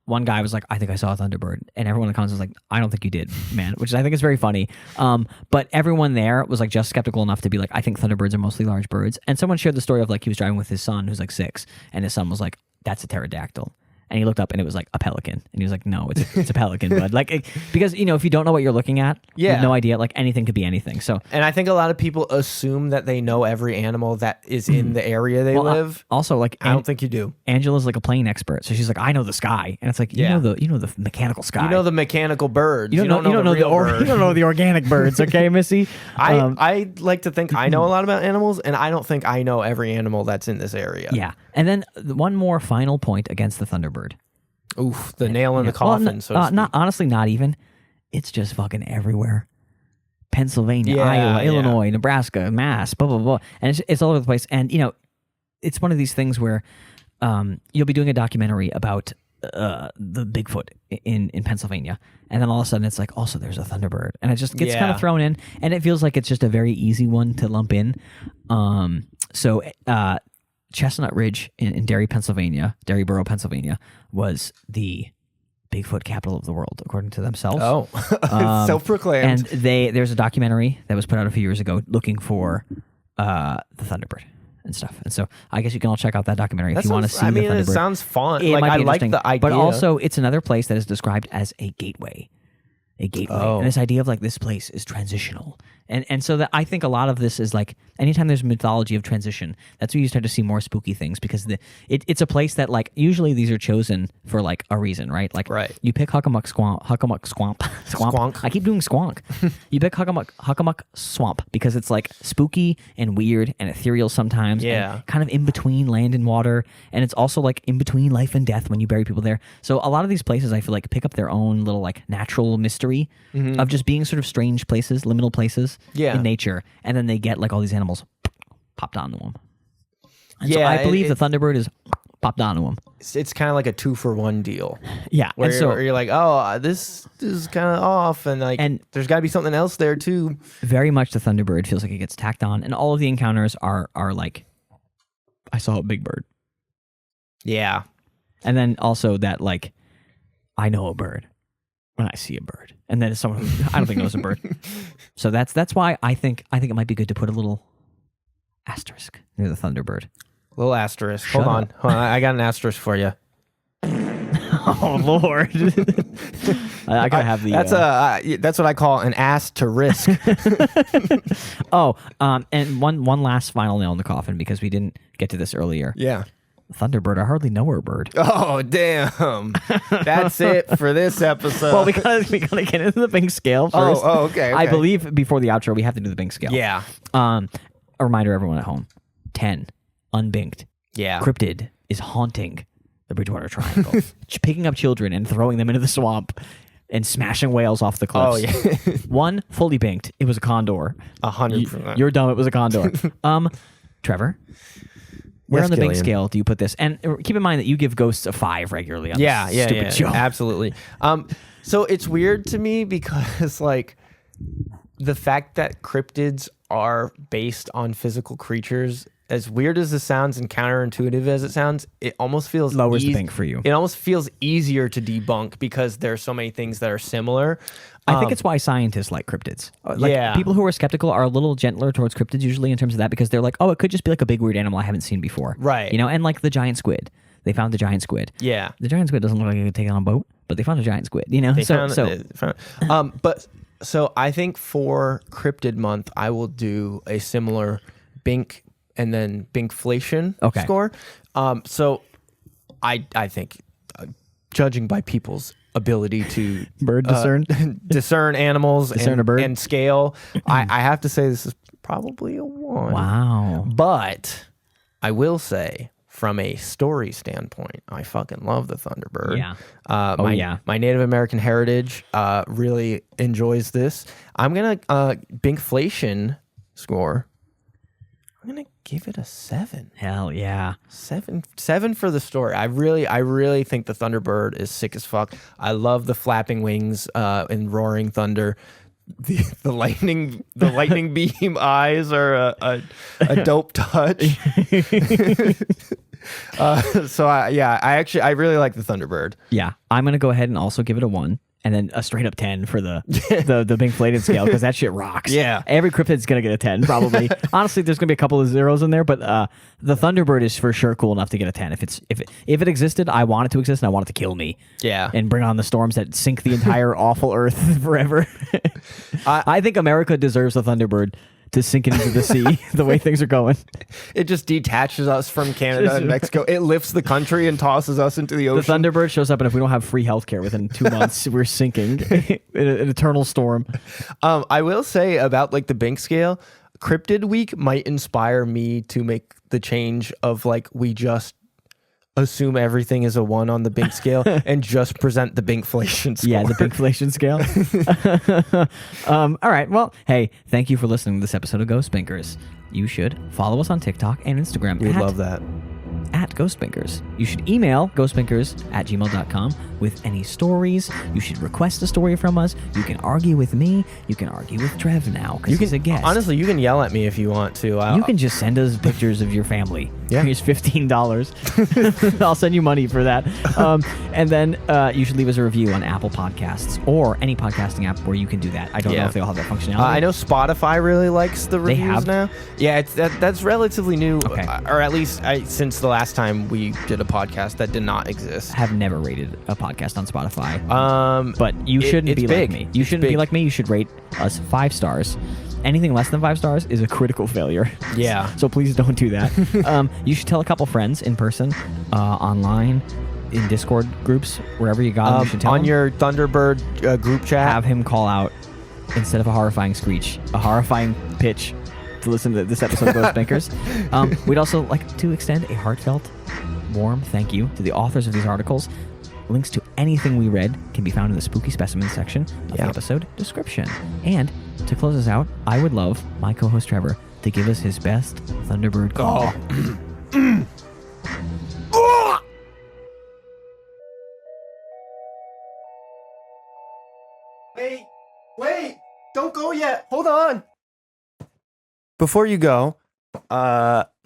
one guy was like, I think I saw a Thunderbird. And everyone in the comments was like, I don't think you did, man, which I think is very funny. But everyone there was like just skeptical enough to be like, I think Thunderbirds are mostly large birds. And someone shared the story of like he was driving with his son who's like 6 and his son was like, that's a pterodactyl. And he looked up and it was like a pelican. And he was like, no, it's a pelican, bud. Like, because, if you don't know what you're looking at, you have no idea. Like anything could be anything. So, And I think a lot of people assume that they know every animal that is in the area they live. Also, like, I don't think you do. Angela's like a plane expert. So she's like, I know the sky. And it's like, you know the mechanical sky. You know the mechanical birds. You don't know the real bird. you don't know the organic birds, okay, Missy? I like to think I know a lot about animals, and I don't think I know every animal that's in this area. Yeah. And then one more final point against the Thunderbird. Oof, the nail in the coffin. Not not even. It's just fucking everywhere. Pennsylvania, Yeah, Iowa, yeah. Illinois, Nebraska, Mass, blah blah blah, and it's all over the place. And it's one of these things where you'll be doing a documentary about the Bigfoot in Pennsylvania, and then all of a sudden it's like, also there's a Thunderbird, and it just gets kind of thrown in, and it feels like it's just a very easy one to lump in. So Chestnut Ridge in Derryboro, Pennsylvania, was the Bigfoot capital of the world, according to themselves. Oh, self-proclaimed. And there's a documentary that was put out a few years ago looking for the Thunderbird and stuff. And so I guess you can all check out that documentary if you want to see the Thunderbird. It sounds fun. It Like, might I be like interesting, the idea. but also it's another place that is described as a gateway. Oh. And this idea of like this place is transitional. And so that I think a lot of this is like anytime there's mythology of transition, that's where you start to see more spooky things because it's a place that like usually these are chosen for like a reason, right? Like Right. you pick Huckamuck Swamp. I keep doing squonk. You pick Huckamuck Swamp because it's like spooky and weird and ethereal sometimes. Yeah. And kind of in between land and water. And it's also like in between life and death when you bury people there. So a lot of these places I feel like pick up their own little like natural mystery of just being sort of strange places, liminal places in nature. And then they get like all these animals popped onto them. And so I believe the Thunderbird is popped onto them. It's kind of like a 2-for-1 deal. Yeah. Where, and so where you're like, oh, this is kind of off. And like, there's got to be something else there too. very much the Thunderbird feels like it gets tacked on. And all of the encounters are like, I saw a big bird. Yeah. And then also that like, I know a bird when I see a bird. And then someone who I don't think knows a bird. So that's why I think it might be good to put a little asterisk near the Thunderbird. Little asterisk. Shut Hold on. I got an asterisk for you. Oh Lord! I gotta have the. That's what I call an ass to risk. And one last final nail in the coffin because we didn't get to this earlier. Yeah. Thunderbird, I hardly know her bird. Oh damn! That's it for this episode. Well, because we gotta get into the Bink scale first. Oh, okay. I believe before the outro we have to do the Bink scale. Yeah. A reminder, everyone at home: 10, unbinked. Yeah. Cryptid is haunting the Bridgewater Triangle, picking up children and throwing them into the swamp and smashing whales off the cliffs. Oh yeah. 1, fully binked. It was a condor. 100%. You're dumb. It was a condor. Trevor, where Yes, on the Bink Gillian. scale do you put this? And keep in mind that you give ghosts a 5 regularly on this stupid show. Absolutely. So it's weird to me because like the fact that cryptids are based on physical creatures, as weird as it sounds and counterintuitive as it sounds, it almost feels Lowers the Bink for you. It almost feels easier to debunk because there's so many things that are similar. I think it's why scientists like cryptids. Yeah. People who are skeptical are a little gentler towards cryptids usually in terms of that because they're like, oh, it could just be like a big weird animal I haven't seen before. Right. You know, and like the giant squid. They found the giant squid. Yeah. The giant squid doesn't look like it could take it on a boat, but they found a giant squid, you know? They found it. So I think for Cryptid Month, I will do a similar Bink and then Binkflation score. So I think judging by people's ability to discern animals Discern a bird? and scale, I have to say this is probably a 1. Wow. But I will say, from a story standpoint, I fucking love the Thunderbird. Yeah. My Native American heritage really enjoys this. I'm gonna Binkflation score. I'm gonna give it a 7. Hell yeah. 7 for the story. I really think the Thunderbird is sick as fuck. I love the flapping wings and roaring thunder. The lightning beam eyes are a dope touch. I really like the Thunderbird. Yeah. I'm going to go ahead and also give it a 1. And then a straight up 10 for the Binkflated scale because that shit rocks. Yeah. Every cryptid's going to get a 10 probably. Honestly, there's going to be a couple of zeros in there, but the Thunderbird is for sure cool enough to get a 10. If it existed, I want it to exist and I want it to kill me. Yeah. And bring on the storms that sink the entire awful earth forever. I think America deserves a Thunderbird to sink it into the sea the way things are going. It just detaches us from Canada and Mexico. It lifts the country and tosses us into the ocean. The Thunderbird shows up, and if we don't have free healthcare within 2 months, we're sinking in an eternal storm. I will say about like the Bink scale, Cryptid Week might inspire me to make the change of like we just assume everything is a 1 on the Bink scale and just present the Binkflation score. Yeah, the Binkflation scale. All right. Well, hey, thank you for listening to this episode of Ghost Binkers. You should follow us on TikTok and Instagram. We love that. At Ghost Binkers. You should email ghostbinkers@gmail.com with any stories. You should request a story from us. You can argue with me. You can argue with Trev now because he's a guest. Honestly, you can yell at me if you want to. You can just send us pictures of your family. Yeah. Here's $15. I'll send you money for that. And then you should leave us a review on Apple Podcasts or any podcasting app where you can do that. I don't know if they'll have that functionality. I know Spotify really likes the reviews now. Yeah, that's relatively new. Okay. Or at least since the last time we did a podcast that did not exist. I have never rated a podcast on Spotify. But you shouldn't be big. like me. You shouldn't be like me. You should rate us 5 stars. Anything less than 5 stars is a critical failure. Yeah. So please don't do that. You should tell a couple friends in person, online, in Discord groups, wherever you got him. You should tell on him. your Thunderbird group chat. Have him call out, instead of a horrifying screech, a horrifying pitch to listen to this episode of Ghost Binkers. We'd also like to extend a heartfelt, warm thank you to the authors of these articles. Links to anything we read can be found in the spooky specimens section of the episode description. And to close us out, I would love my co-host Trevor to give us his best Thunderbird call. Wait, don't go yet. Hold on. Before you go,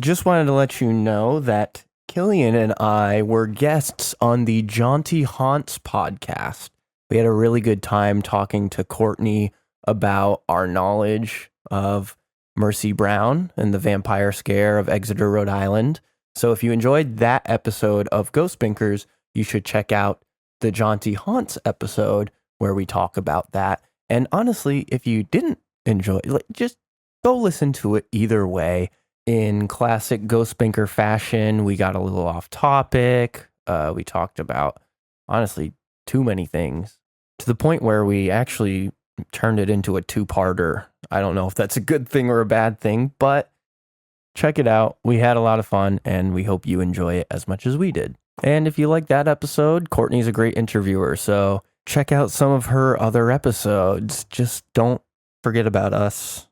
just wanted to let you know that Killian and I were guests on the Jaunty Haunts podcast. We had a really good time talking to Courtney about our knowledge of Mercy Brown and the vampire scare of Exeter, Rhode Island. So if you enjoyed that episode of Ghost Binkers, you should check out the Jaunty Haunts episode where we talk about that. And honestly, if you didn't enjoy it, just go listen to it either way. In classic Ghost Binker fashion, we got a little off topic. We talked about, honestly, too many things to the point where we actually turned it into a 2-parter. I don't know if that's a good thing or a bad thing, but check it out. We had a lot of fun, and we hope you enjoy it as much as we did. And if you like that episode, Courtney's a great interviewer, so check out some of her other episodes. Just don't forget about us.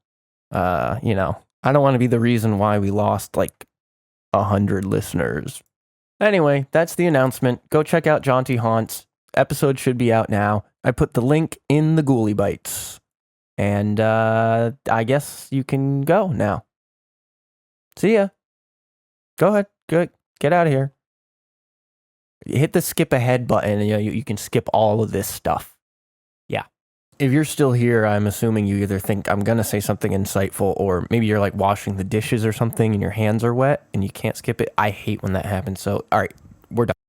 I don't want to be the reason why we lost like 100 listeners. Anyway, that's the announcement. Go check out Jaunty Haunts. Episode should be out now. I put the link in the Ghouly Bites. And I guess you can go now. See ya. Go ahead. Good. Get out of here. Hit the skip ahead button and you can skip all of this stuff. Yeah. If you're still here, I'm assuming you either think I'm going to say something insightful or maybe you're like washing the dishes or something and your hands are wet and you can't skip it. I hate when that happens. So, all right, we're done.